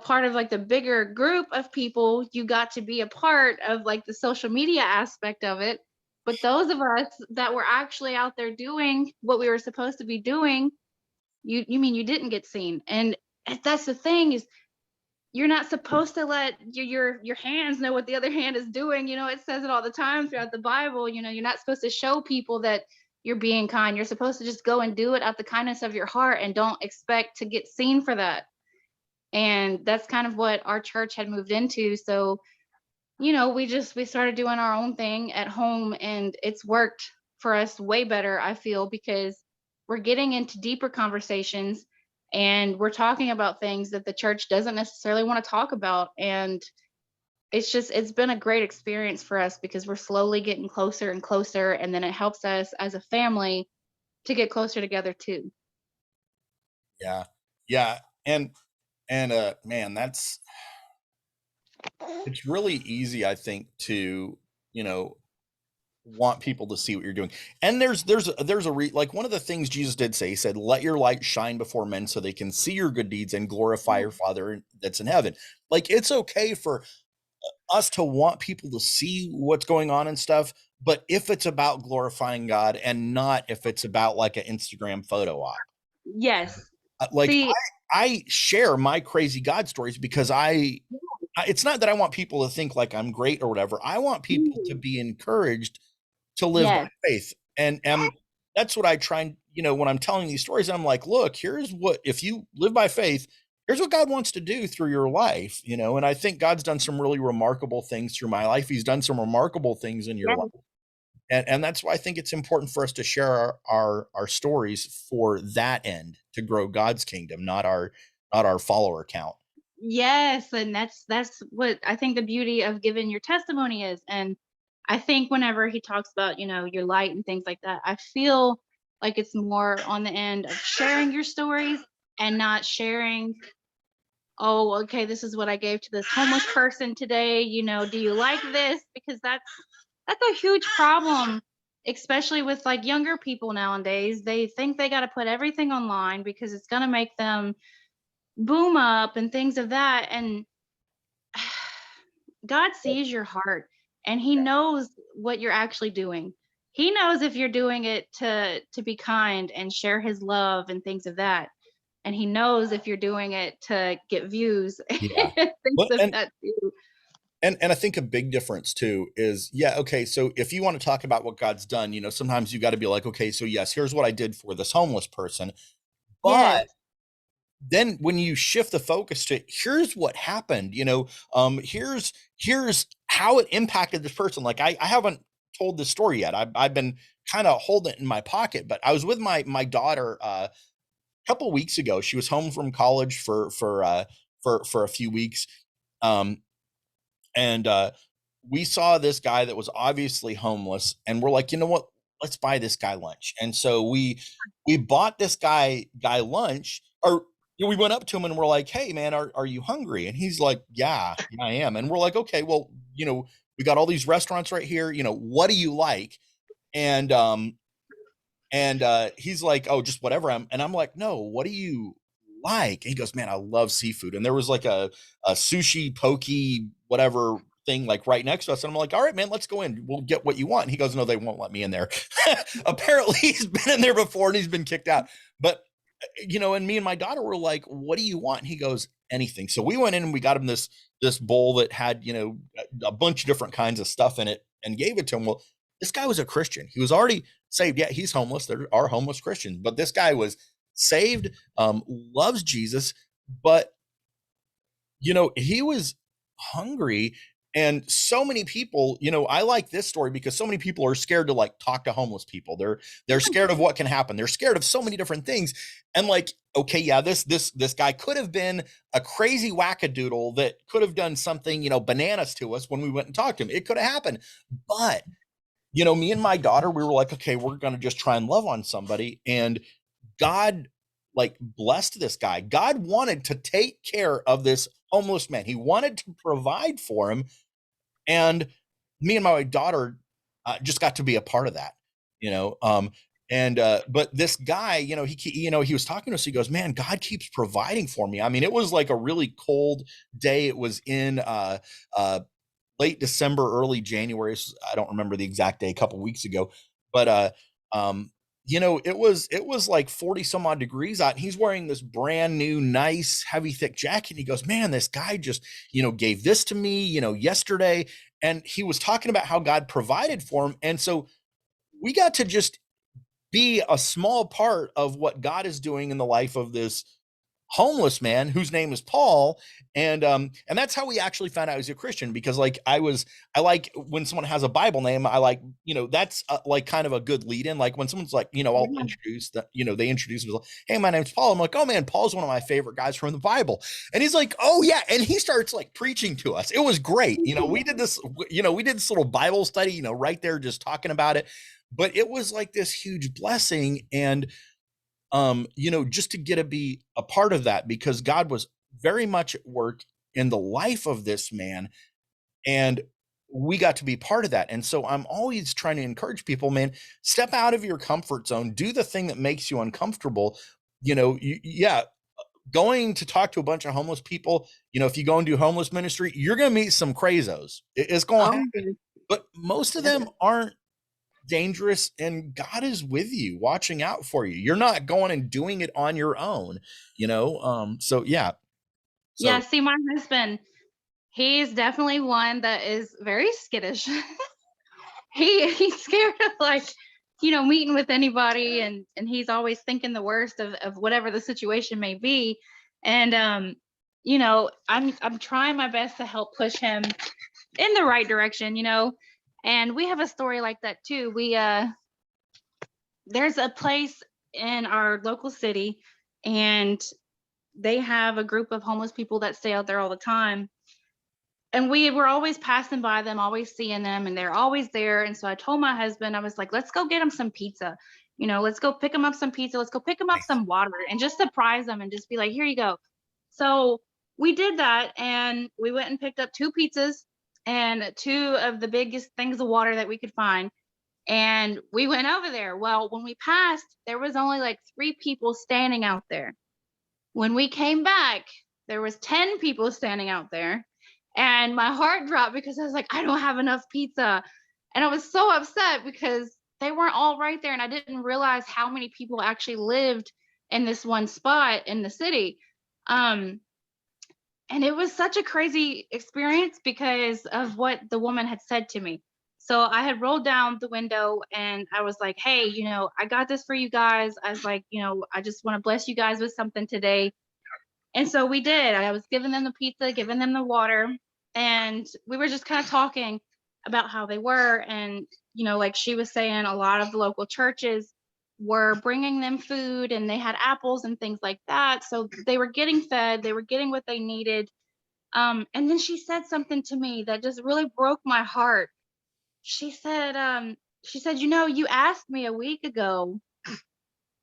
part of like the bigger group of people, you got to be a part of like the social media aspect of it. But those of us that were actually out there doing what we were supposed to be doing, you mean you didn't get seen. And that's the thing is you're not supposed to let your hands know what the other hand is doing. It says it all the time throughout the Bible. You're not supposed to show people that you're being kind. You're supposed to just go and do it out the kindness of your heart and don't expect to get seen for that. And that's kind of what our church had moved into. So, we started doing our own thing at home, and it's worked for us way better, I feel, because we're getting into deeper conversations, and we're talking about things that the church doesn't necessarily want to talk about. And it's been a great experience for us because we're slowly getting closer and closer, and then it helps us as a family to get closer together too. Yeah. Yeah. And man, it's really easy, I think, to, you know, want people to see what you're doing. And like one of the things Jesus did say, he said, let your light shine before men so they can see your good deeds and glorify your Father that's in heaven. Like it's okay for us to want people to see what's going on and stuff, but if it's about glorifying God and not if it's about like an Instagram photo op. Yes. Like See, I share my crazy God stories because it's not that I want people to think like I'm great or whatever. I want people to mhm, be encouraged to live by yes, faith. And that's what I try and, when I'm telling these stories, I'm like, look, here's what, if you live by faith, here's what God wants to do through your life, and I think God's done some really remarkable things through my life. He's done some remarkable things in your life. yes. And that's why I think it's important for us to share our stories for that end, to grow God's kingdom, not our follower count. Yes, and that's what I think the beauty of giving your testimony is. And I think whenever he talks about, your light and things like that, I feel like it's more on the end of sharing your stories and not sharing, oh, okay, this is what I gave to this homeless person today, do you like this? Because that's a huge problem, especially with like younger people nowadays. They think they got to put everything online because it's going to make them boom up and things of that. And God sees your heart, and he knows what you're actually doing. He knows if you're doing it to be kind and share his love and things of that. And he knows if you're doing it to get views Yeah. and things Well, of and that too. and I think a big difference too is, yeah, okay, so if you want to talk about what God's done, sometimes you got to be like, okay, so yes, here's what I did for this homeless person. But Yes. then when you shift the focus to here's what happened, here's how it impacted this person. Like I haven't told this story yet. I've been kind of holding it in my pocket, but I was with my daughter a couple weeks ago. She was home from college for a few weeks. Um, and we saw this guy that was obviously homeless, and we're like, you know what, let's buy this guy lunch. And so we bought this guy lunch. Or we went up to him and we're like, hey man, are you hungry? And he's like, yeah, I am. And we're like, okay, well, we got all these restaurants right here, what do you like? And he's like, oh, just whatever. I'm like, no, what do you like? And he goes, man, I love seafood. And there was like a sushi pokey whatever thing like right next to us. And I'm like, all right, man, let's go in. We'll get what you want. And he goes, no, they won't let me in there. Apparently he's been in there before and he's been kicked out. But and me and my daughter were like, what do you want? And he goes, anything. So we went in and we got him this bowl that had, a bunch of different kinds of stuff in it and gave it to him. Well, this guy was a Christian. He was already saved. Yeah, he's homeless. There are homeless Christians, but this guy was saved, loves Jesus, but he was hungry. And so many people, I like this story because so many people are scared to like talk to homeless people. They're scared of what can happen. They're scared of so many different things. And like, okay, yeah, this guy could have been a crazy wackadoodle that could have done something, bananas to us when we went and talked to him. It could have happened. But me and my daughter, we were like, okay, we're going to just try and love on somebody. And God, like, blessed this guy. God wanted to take care of this homeless man. He wanted to provide for him. And me and my daughter just got to be a part of that, you know. But this guy, he was talking to us. He goes, man, God keeps providing for me. I mean, it was like a really cold day. It was in late December, early January. I don't remember the exact day, a couple weeks ago, but it was like 40 some odd degrees out, and he's wearing this brand new, nice, heavy, thick jacket. And he goes, man, this guy just, gave this to me, yesterday. And he was talking about how God provided for him. And so we got to just be a small part of what God is doing in the life of this homeless man whose name is Paul. And that's how we actually found out he was a Christian, because like I like when someone has a Bible name, I like, that's like kind of a good lead in. Like when someone's like, I'll Yeah. introduce that, they introduce themselves, hey, my name's Paul. I'm like, oh man, Paul's one of my favorite guys from the Bible. And he's like, oh yeah. And he starts like preaching to us. It was great. We did this little Bible study, right there, just talking about it. But it was like this huge blessing. And just to get to be a part of that, because God was very much at work in the life of this man, and we got to be part of that. And so I'm always trying to encourage people, man, step out of your comfort zone, do the thing that makes you uncomfortable. Yeah, going to talk to a bunch of homeless people, if you go and do homeless ministry, you're going to meet some crazos. It's going to Oh, happen, but most of yes. them aren't dangerous, and God is with you, watching out for you. You're not going and doing it on your own. So yeah. Yeah, So see, my husband, he's definitely one that is very skittish. He's scared of, like, meeting with anybody, and he's always thinking the worst of whatever the situation may be. And I'm trying my best to help push him in the right direction. And we have a story like that too. There's a place in our local city, and they have a group of homeless people that stay out there all the time. And we were always passing by them, always seeing them, and they're always there. And so I told my husband, I was like, let's go get them some pizza. Let's go pick them up some pizza. Let's go pick them up some water and just surprise them and just be like, here you go. So we did that, and we went and picked up 2 pizzas and 2 of the biggest things of water that we could find. And we went over there. Well, when we passed, there was only like 3 people standing out there. When we came back, there was 10 people standing out there, and my heart dropped because I was like, I don't have enough pizza. And I was so upset because they weren't all right there, and I didn't realize how many people actually lived in this one spot in the city. Um, and it was such a crazy experience because of what the woman had said to me. So I had rolled down the window and I was like, hey, I got this for you guys. I was like, I just want to bless you guys with something today. And so we did. I was giving them the pizza, giving them the water, and we were just kind of talking about how they were. And, like she was saying, a lot of the local churches were bringing them food, and they had apples and things like that. So they were getting fed, they were getting what they needed. And then she said something to me that just really broke my heart. She said, you asked me a week ago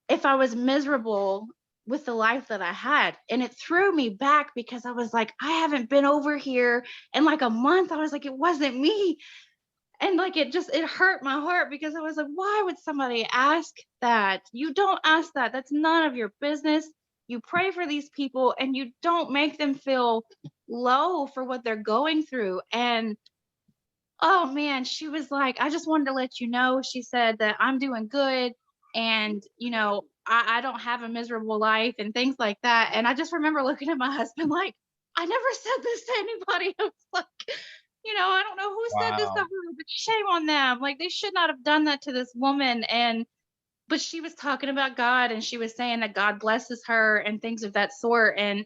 if I was miserable with the life that I had. And it threw me back because I was like, I haven't been over here in like a month. I was like, it wasn't me. And like it hurt my heart because I was like, why would somebody ask that? You don't ask that. That's none of your business. You pray for these people and you don't make them feel low for what they're going through. And oh man, she was like, I just wanted to let you know. She said that I'm doing good, and I don't have a miserable life and things like that. And I just remember looking at my husband like, I never said this to anybody. I was like, I don't know who said this to wow. her, but shame on them. Like they should not have done that to this woman. And but she was talking about God, and she was saying that God blesses her and things of that sort. And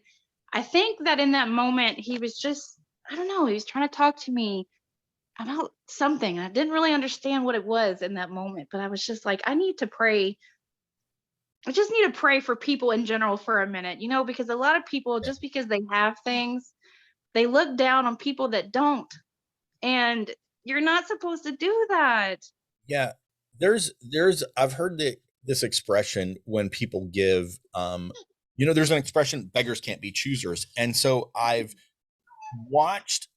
I think that in that moment he was just, I don't know, he was trying to talk to me about something. I didn't really understand what it was in that moment, but I was just like, I need to pray. I just need to pray for people in general for a minute, because a lot of people, Yeah. just because they have things, they look down on people that don't. And you're not supposed to do that. Yeah. There's I've heard this expression when people give, there's an expression, beggars can't be choosers. And so I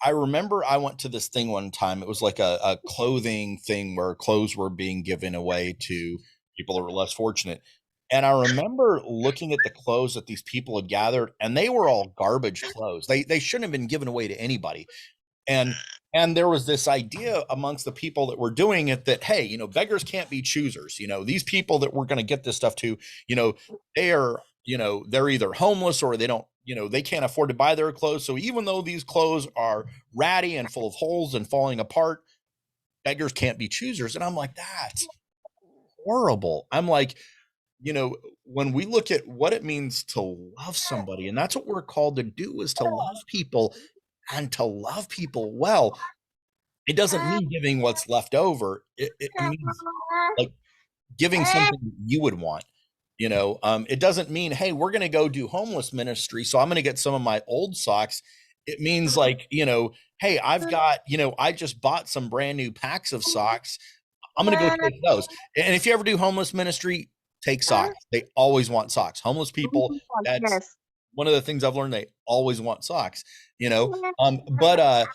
remember I went to this thing one time. It was like a clothing thing where clothes were being given away to people that were less fortunate. And I remember looking at the clothes that these people had gathered, and they were all garbage clothes. They shouldn't have been given away to anybody. And there was this idea amongst the people that were doing it that, hey, beggars can't be choosers. These people that we're going to get this stuff to, you know they're either homeless or they don't, they can't afford to buy their clothes. So even though these clothes are ratty and full of holes and falling apart, beggars can't be choosers. And I'm like, that's horrible. I'm like, when we look at what it means to love somebody, and that's what we're called to do, is to love people and to love people well. It doesn't mean giving what's left over. It means like giving something that you would want. It doesn't mean, hey, we're going to go do homeless ministry, so I'm going to get some of my old socks. It means like, hey, I've got, I just bought some brand new packs of socks. I'm going to go take those. And if you ever do homeless ministry, take socks. They always want socks. Homeless people, that's Yes. one of the things I've learned. They always want socks, but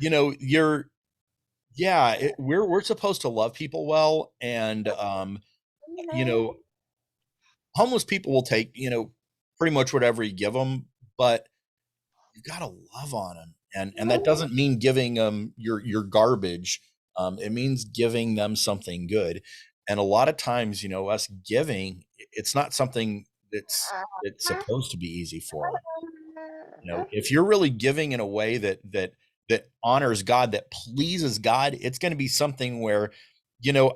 you're yeah, we're supposed to love people well, and you know, homeless people will take, pretty much whatever you give them, but you got to love on them. And that doesn't mean giving them your garbage. It means giving them something good. And a lot of times, us giving, it's not something that's supposed to be easy for them. If you're really giving in a way that honors God, that pleases God, it's going to be something where,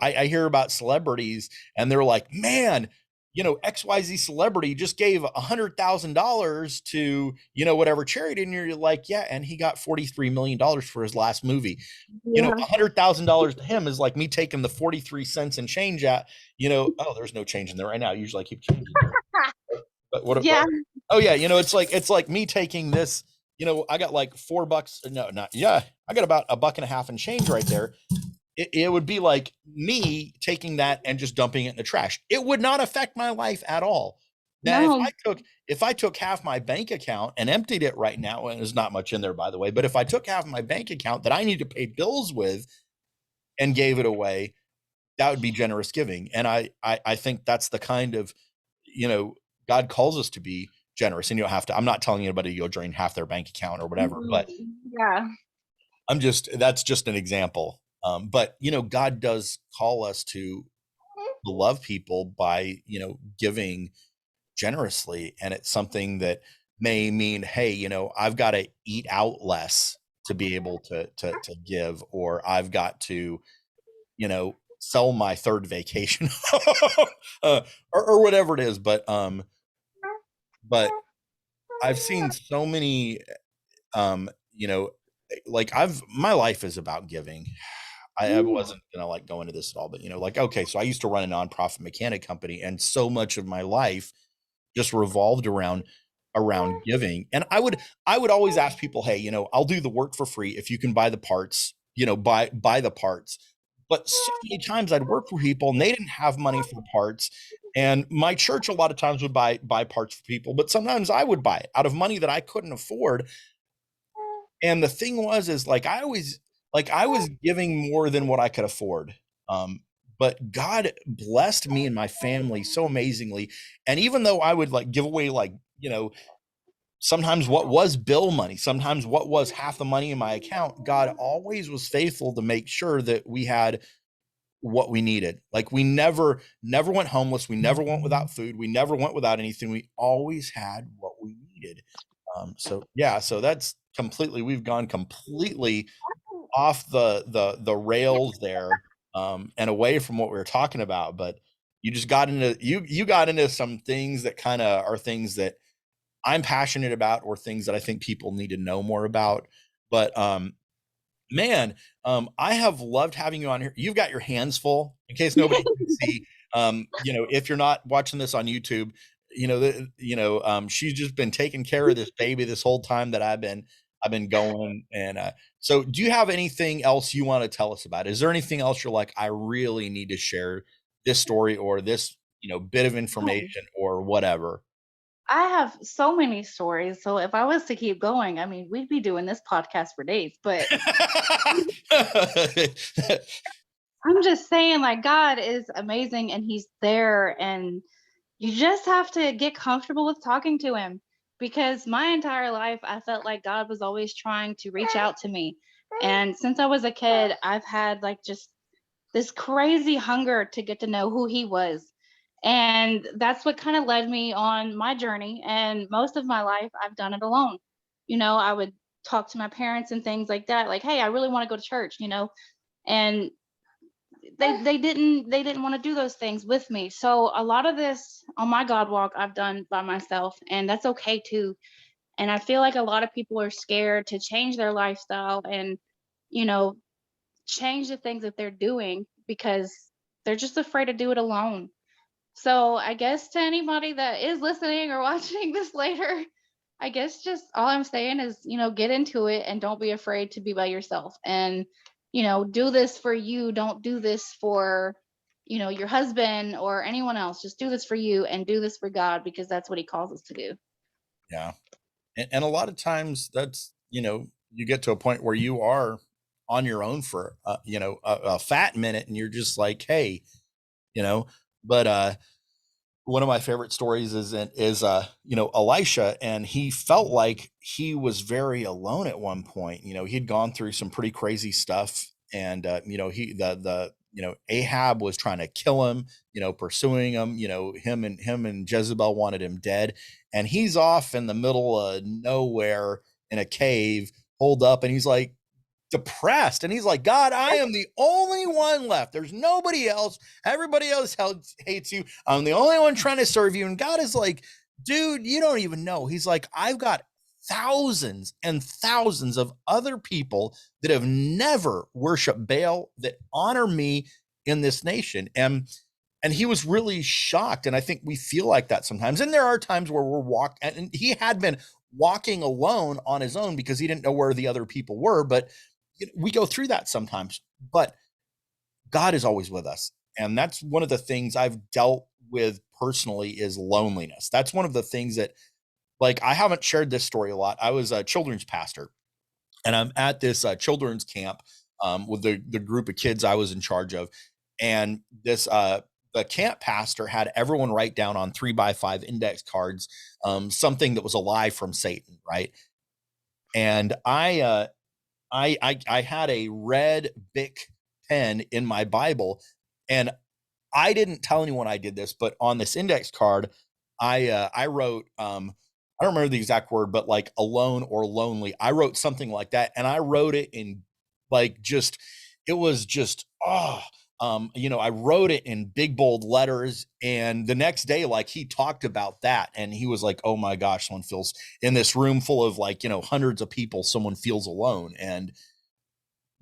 I hear about celebrities and they're like, man, XYZ celebrity just gave $100,000 to, whatever charity. And you're like, yeah. And he got $43 million for his last movie. Yeah. $100,000 to him is like me taking the 43 cents and change out, oh, there's no change in there right now. Usually I keep changing there. But Yeah. oh yeah, it's like me taking this, I got like $4. No, not yeah, I got about $1.50 and change right there. It would be like me taking that and just dumping it in the trash. It would not affect my life at all. Now, if No. I took half my bank account and emptied it right now, and there's not much in there, by the way, but if I took half my bank account that I need to pay bills with and gave it away, that would be generous giving. And I think that's the kind of, you know, God calls us to be generous. And you don't have to, I'm not telling anybody to go drain half their bank account or whatever, but Yeah. that's just an example. But God does call us to love people by, giving generously. And it's something that may mean, hey, I've got to eat out less to be able to give, or I've got to, sell my third vacation, uh, or whatever it is. But I've seen so many, um, you know, like my life is about giving. I wasn't gonna like go into this at all, but like, okay, so I used to run a nonprofit mechanic company, and so much of my life just revolved around giving. And I would always ask people, hey, I'll do the work for free if you can buy the parts, buy the parts. But so many times I'd work for people and they didn't have money for parts. And my church a lot of times would buy parts for people, but sometimes I would buy it out of money that I couldn't afford. And the thing was, is like I was giving more than what I could afford. But God blessed me and my family so amazingly. And even though I would like give away, like, sometimes what was bill money, sometimes what was half the money in my account, God always was faithful to make sure that we had what we needed. Like we never went homeless. We never went without food. We never went without anything. We always had what we needed. So yeah, so that's completely, we've gone completely off the rails there, and away from what we were talking about. But you got into some things that kind of are things that I'm passionate about, or things that I think people need to know more about. But man, I have loved having you on here. You've got your hands full, in case nobody can see. If you're not watching this on YouTube, she's just been taking care of this baby this whole time that I've been going. And so, do you have anything else you want to tell us about? Is there anything else you're like, I really need to share this story, or this, bit of Oh, information, or whatever? I have so many stories. So if I was to keep going, I mean, we'd be doing this podcast for days. But I'm just saying, like, God is amazing and He's there. And you just have to get comfortable with talking to Him, because my entire life, I felt like God was always trying to reach out to me. And since I was a kid, I've had like just this crazy hunger to get to know who He was. And that's what kind of led me on my journey. And most of my life, I've done it alone. I would talk to my parents and things like that, like, hey, I really want to go to church, and they didn't want to do those things with me. So a lot of this on my God walk I've done by myself, and that's okay too. And I feel like a lot of people are scared to change their lifestyle and, you know, change the things that they're doing because they're just afraid to do it alone. So I guess to anybody that is listening or watching this later, I guess just all I'm saying is, get into it and don't be afraid to be by yourself. And, do this for you. Don't do this for, your husband or anyone else. Just do this for you and do this for God because that's what he calls us to do. Yeah. And a lot of times that's, you get to a point where you are on your own for, a fat minute and you're just like, hey, you know, but, one of my favorite stories is Elisha, and he felt like he was very alone at one point. He'd gone through some pretty crazy stuff, and Ahab was trying to kill him, pursuing him. Him and Jezebel wanted him dead, and he's off in the middle of nowhere in a cave, holed up, and he's like depressed, and he's like, God, I am the only one left. There's nobody else. Everybody else hates you. I'm the only one trying to serve you. And God is like, dude, you don't even know. He's like, I've got thousands and thousands of other people that have never worshiped Baal that honor me in this nation. And he was really shocked. And I think we feel like that sometimes. And there are times where we're and he had been walking alone on his own because he didn't know where the other people were. But we go through that sometimes, but God is always with us. And that's one of the things I've dealt with personally is loneliness. That's one of the things that, like, I haven't shared this story a lot. I was a children's pastor, and I'm at this children's camp with the group of kids I was in charge of. And the camp pastor had everyone write down on 3x5 index cards something that was a lie from Satan, right? And I had a red Bic pen in my Bible, and I didn't tell anyone I did this, but on this index card, I wrote I don't remember the exact word, but like alone or lonely. I wrote something like that, and I wrote it in like just it was just I wrote it in big bold letters, and the next day, like, he talked about that, and he was like, "Oh my gosh, someone feels in this room full of like hundreds of people, someone feels alone." And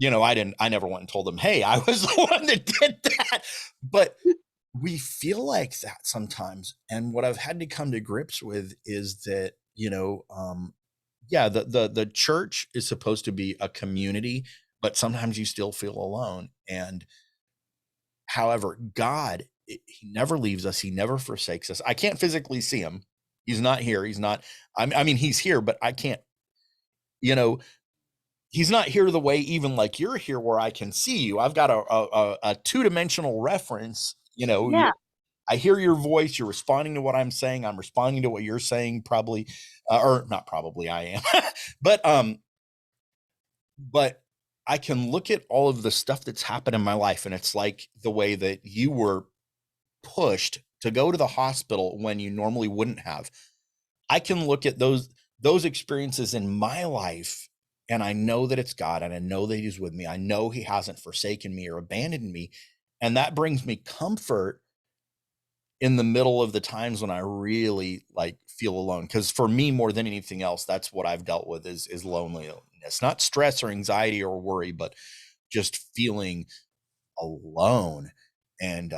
I never went and told them, hey, I was the one that did that. But we feel like that sometimes. And what I've had to come to grips with is that, yeah, the church is supposed to be a community, but sometimes you still feel alone. And however, God, he never leaves us. He never forsakes us. I can't physically see him. He's not here. He's not, I mean, he's here, but I can't, you know, he's not here the way even like you're here where I can see you. I've got a two-dimensional reference. Yeah. I hear your voice. You're responding to what I'm saying. I'm responding to what you're saying, probably, or not probably. I am, but but I can look at all of the stuff that's happened in my life, and it's like the way that you were pushed to go to the hospital when you normally wouldn't have. I can look at those experiences in my life, and I know that it's God, and I know that he's with me. I know he hasn't forsaken me or abandoned me. And that brings me comfort in the middle of the times when I really like feel alone. Cause for me, more than anything else, that's what I've dealt with is loneliness, not stress or anxiety or worry, but just feeling alone. And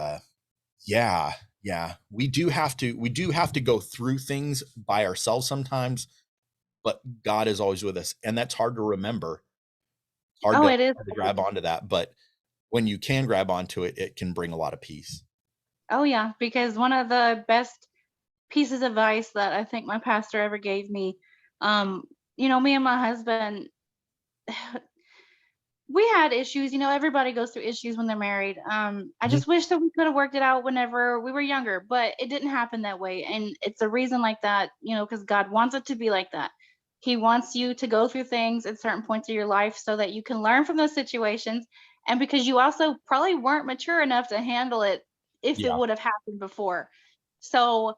yeah, yeah, we do have to go through things by ourselves sometimes, but God is always with us, and that's hard to remember. Hard Oh, to it is. hard to grab onto that, but when you can grab onto it, it can bring a lot of peace. Oh, yeah. Because one of the best pieces of advice that I think my pastor ever gave me, um, me and my husband, we had issues. Everybody goes through issues when they're married. I Mhm. just wish that we could have worked it out whenever we were younger, but it didn't happen that way. And it's a reason like that, because God wants it to be like that. He wants you to go through things at certain points of your life so that you can learn from those situations. And because you also probably weren't mature enough to handle it if it Yeah, would have happened before. So,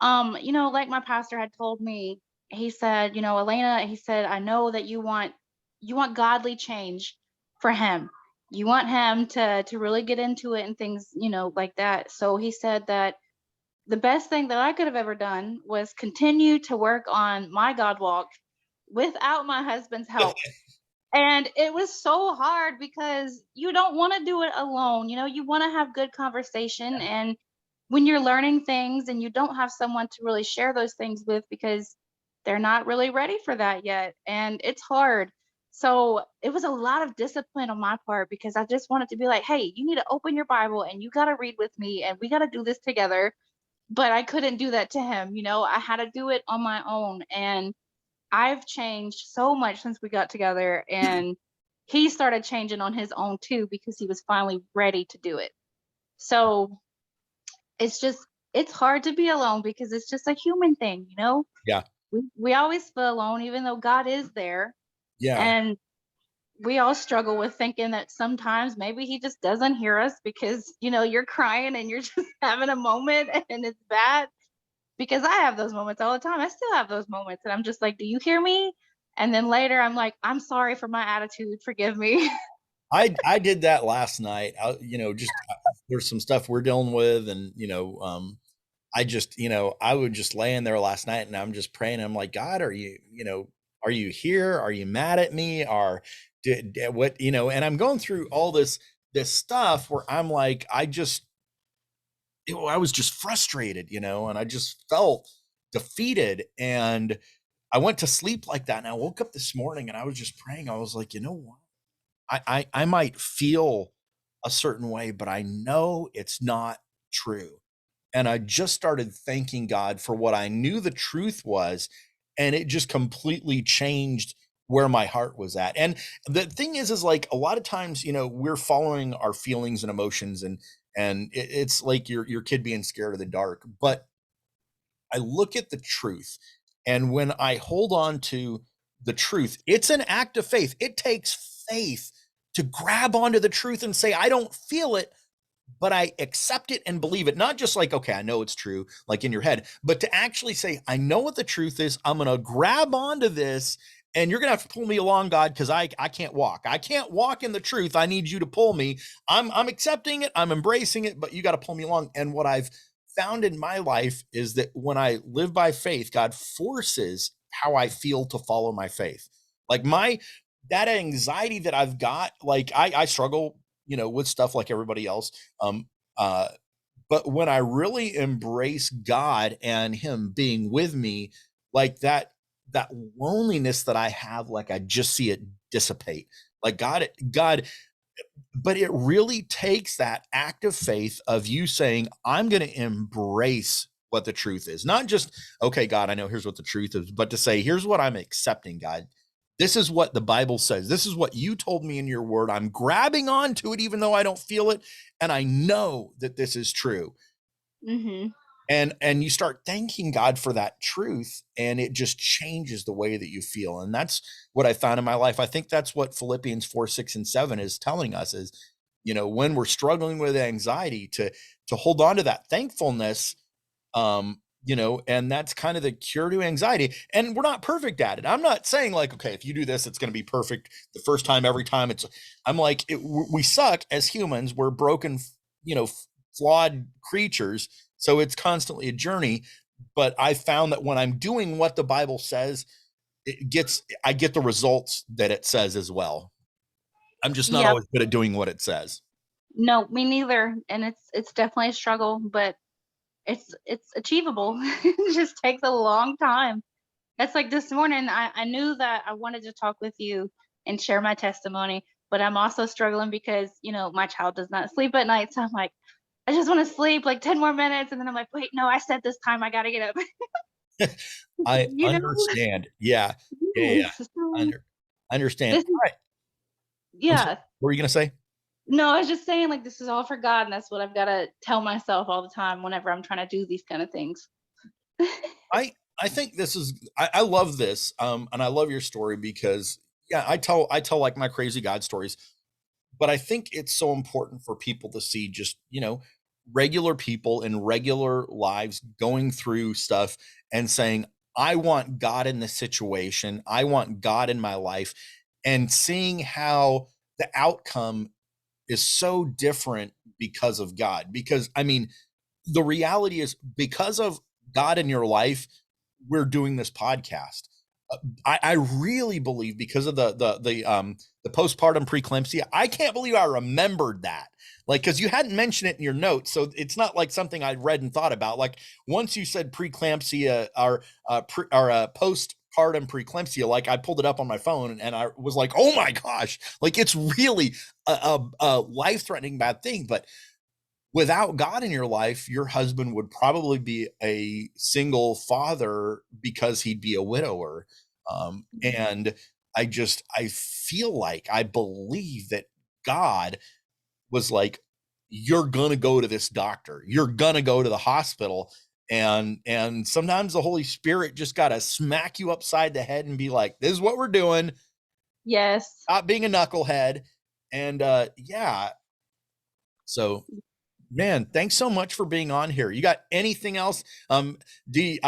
like my pastor had told me, he said, Elena, he said, I know that you want godly change for him. you want him to really get into it and things, like that. So he said that the best thing that I could have ever done was continue to work on my God walk without my husband's help. And it was so hard because you don't wanna do it alone, you wanna have good conversation, and when you're learning things and you don't have someone to really share those things with because they're not really ready for that yet, and it's hard. So, it was a lot of discipline on my part because I just wanted to be like, "Hey, you need to open your Bible and you gotta read with me and we gotta do this together." But I couldn't do that to him, I had to do it on my own, and I've changed so much since we got together, and he started changing on his own too because he was finally ready to do it. So, it's just it's hard to be alone because it's just a human thing. Yeah. We always feel alone even though God is there, Yeah. and we all struggle with thinking that sometimes maybe he just doesn't hear us because, you're crying and you're just having a moment and it's bad. Because I have those moments all the time. I still have those moments, and I'm just like, "Do you hear me?" And then later, I'm like, "I'm sorry for my attitude. Forgive me." I did that last night. Just there's some stuff we're dealing with, and I just, I would just lay in there last night and I'm just praying. I'm like, God, are you here? Are you mad at me? What, and I'm going through all this stuff where I'm like, I was just frustrated, and I just felt defeated. And I went to sleep like that. And I woke up this morning and I was just praying. I was like, you know what? I might feel a certain way, but I know it's not true. And I just started thanking God for what I knew the truth was, and it just completely changed where my heart was at. And the thing is like a lot of times, we're following our feelings and emotions, and it's like your kid being scared of the dark. But I look at the truth, and when I hold on to the truth, it's an act of faith. It takes faith to grab onto the truth and say, I don't feel it, but I accept it and believe it. Not just like, okay, I know it's true, like in your head, but to actually say, I know what the truth is. I'm going to grab onto this, and you're going to have to pull me along, God, because I can't walk. I can't walk in the truth. I need you to pull me. I'm accepting it. I'm embracing it, but you got to pull me along. And what I've found in my life is that when I live by faith, God forces how I feel to follow my faith. Like that anxiety that I've got, like I struggle, with stuff like everybody else. Um, uh, but when I really embrace God and Him being with me, like that loneliness that I have, like I just see it dissipate. Like God, but it really takes that act of faith of you saying, I'm going to embrace what the truth is. Not just, okay, God, I know here's what the truth is, but to say, here's what I'm accepting, God. This is what the Bible says. This is what you told me in your word. I'm grabbing onto it, even though I don't feel it. And I know that this is true. Mhm. And you start thanking God for that truth, and it just changes the way that you feel. And that's what I found in my life. I think that's what Philippians 4, 6, and 7 is telling us is, when we're struggling with anxiety, to hold on to that thankfulness, and that's kind of the cure to anxiety. And we're not perfect at it. I'm not saying like, okay, if you do this, it's going to be perfect the first time, every time. I'm like, we suck as humans. We're broken, flawed creatures. So it's constantly a journey. But I found that when I'm doing what the Bible says, I get the results that it says as well. I'm just not Yep. always good at doing what it says. No, me neither, and it's definitely a struggle, but it's achievable. It just takes a long time. It's like this morning, I knew that I wanted to talk with you and share my testimony, but I'm also struggling because, my child does not sleep at night, so I'm like, "I just wanna sleep, like, 10 more minutes," and then I'm like, "Wait, no, I said this time, I gotta get up." I You know? understand. Yeah. Yeah. Yeah. Yes, so I understand. this is All right. I'm sorry. yeah. What were you gonna say? No, I was just saying, like, this is all for God, and that's what I've gotta tell myself all the time whenever I'm trying to do these kind of things. I think this is I love this. And I love your story because yeah, I tell like my crazy God stories, but I think it's so important for people to see just, regular people in regular lives going through stuff and saying, I want God in this situation. I want God in my life, and seeing how the outcome is so different because of God. Because I mean, the reality is because of God in your life, we're doing this podcast. I really believe because of the postpartum preeclampsia, I can't believe I remembered that. Like, because you hadn't mentioned it in your notes, so it's not like something I read and thought about. Like once you said preeclampsia or postpartum preeclampsia, like I pulled it up on my phone and I was like, oh my gosh, like it's really a life threatening bad thing. But without God in your life, your husband would probably be a single father because he'd be a widower. And I feel like I believe that God was like, you're going to go to this doctor, you're going to go to the hospital. And sometimes the Holy Spirit just got to smack you upside the head and be like, this is what we're doing. Yes. Stop being a knucklehead. And yeah. So man, thanks so much for being on here. You got anything else? Do you,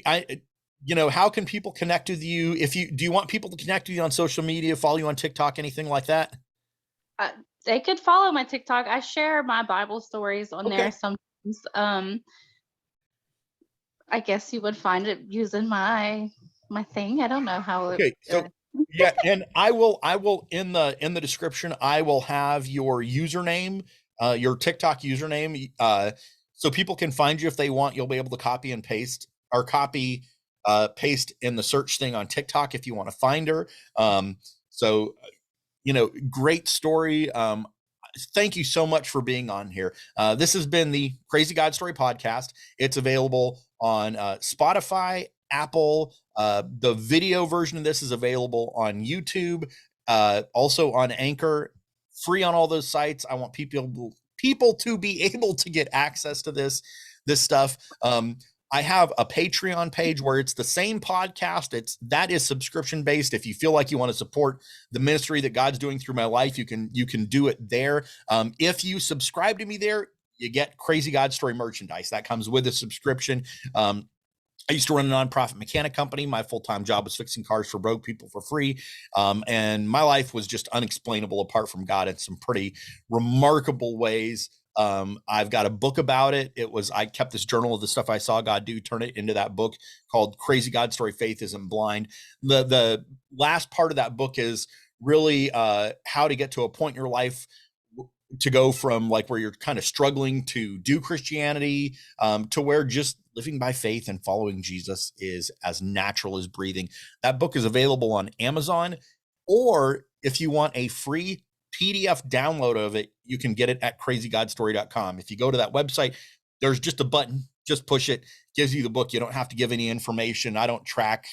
how can people connect with you? If you do, you want people to connect with you on social media, follow you on TikTok, anything like that? Uh, they could follow my TikTok. I share my Bible stories on there Okay. sometimes. I guess you would find it using my thing. I don't know how it. Okay. So yeah, and I will in the description, I will have your username, your TikTok username, so people can find you if they want. You'll be able to copy and paste or paste in the search thing on TikTok if you want to find her. So great story. Thank you so much for being on here. This has been the Crazy God Story podcast. It's available on Spotify, Apple. The video version of this is available on YouTube, also on Anchor, free on all those sites. I want people to be able to get access to this stuff. I have a Patreon page where it's the same podcast. That is subscription based. If you feel like you want to support the ministry that God's doing through my life, you can do it there. If you subscribe to me there, you get Crazy God Story merchandise that comes with a subscription. I used to run a nonprofit mechanic company. My full-time job was fixing cars for broke people for free. And my life was just unexplainable apart from God in some pretty remarkable ways. I've got a book about it. I kept this journal of the stuff I saw God do, turn it into that book called Crazy God Story, Faith Isn't Blind. The last part of that book is really how to get to a point in your life to go from like where you're kind of struggling to do Christianity, to where just living by faith and following Jesus is as natural as breathing. That book is available on Amazon, or if you want a free PDF download of it, you can get it at crazygodstory.com. If you go to that website, there's just a button, just push it, gives you the book. You don't have to give any information. I don't track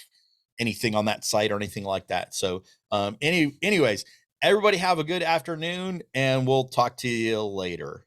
anything on that site or anything like that. So anyways, everybody have a good afternoon, and we'll talk to you later.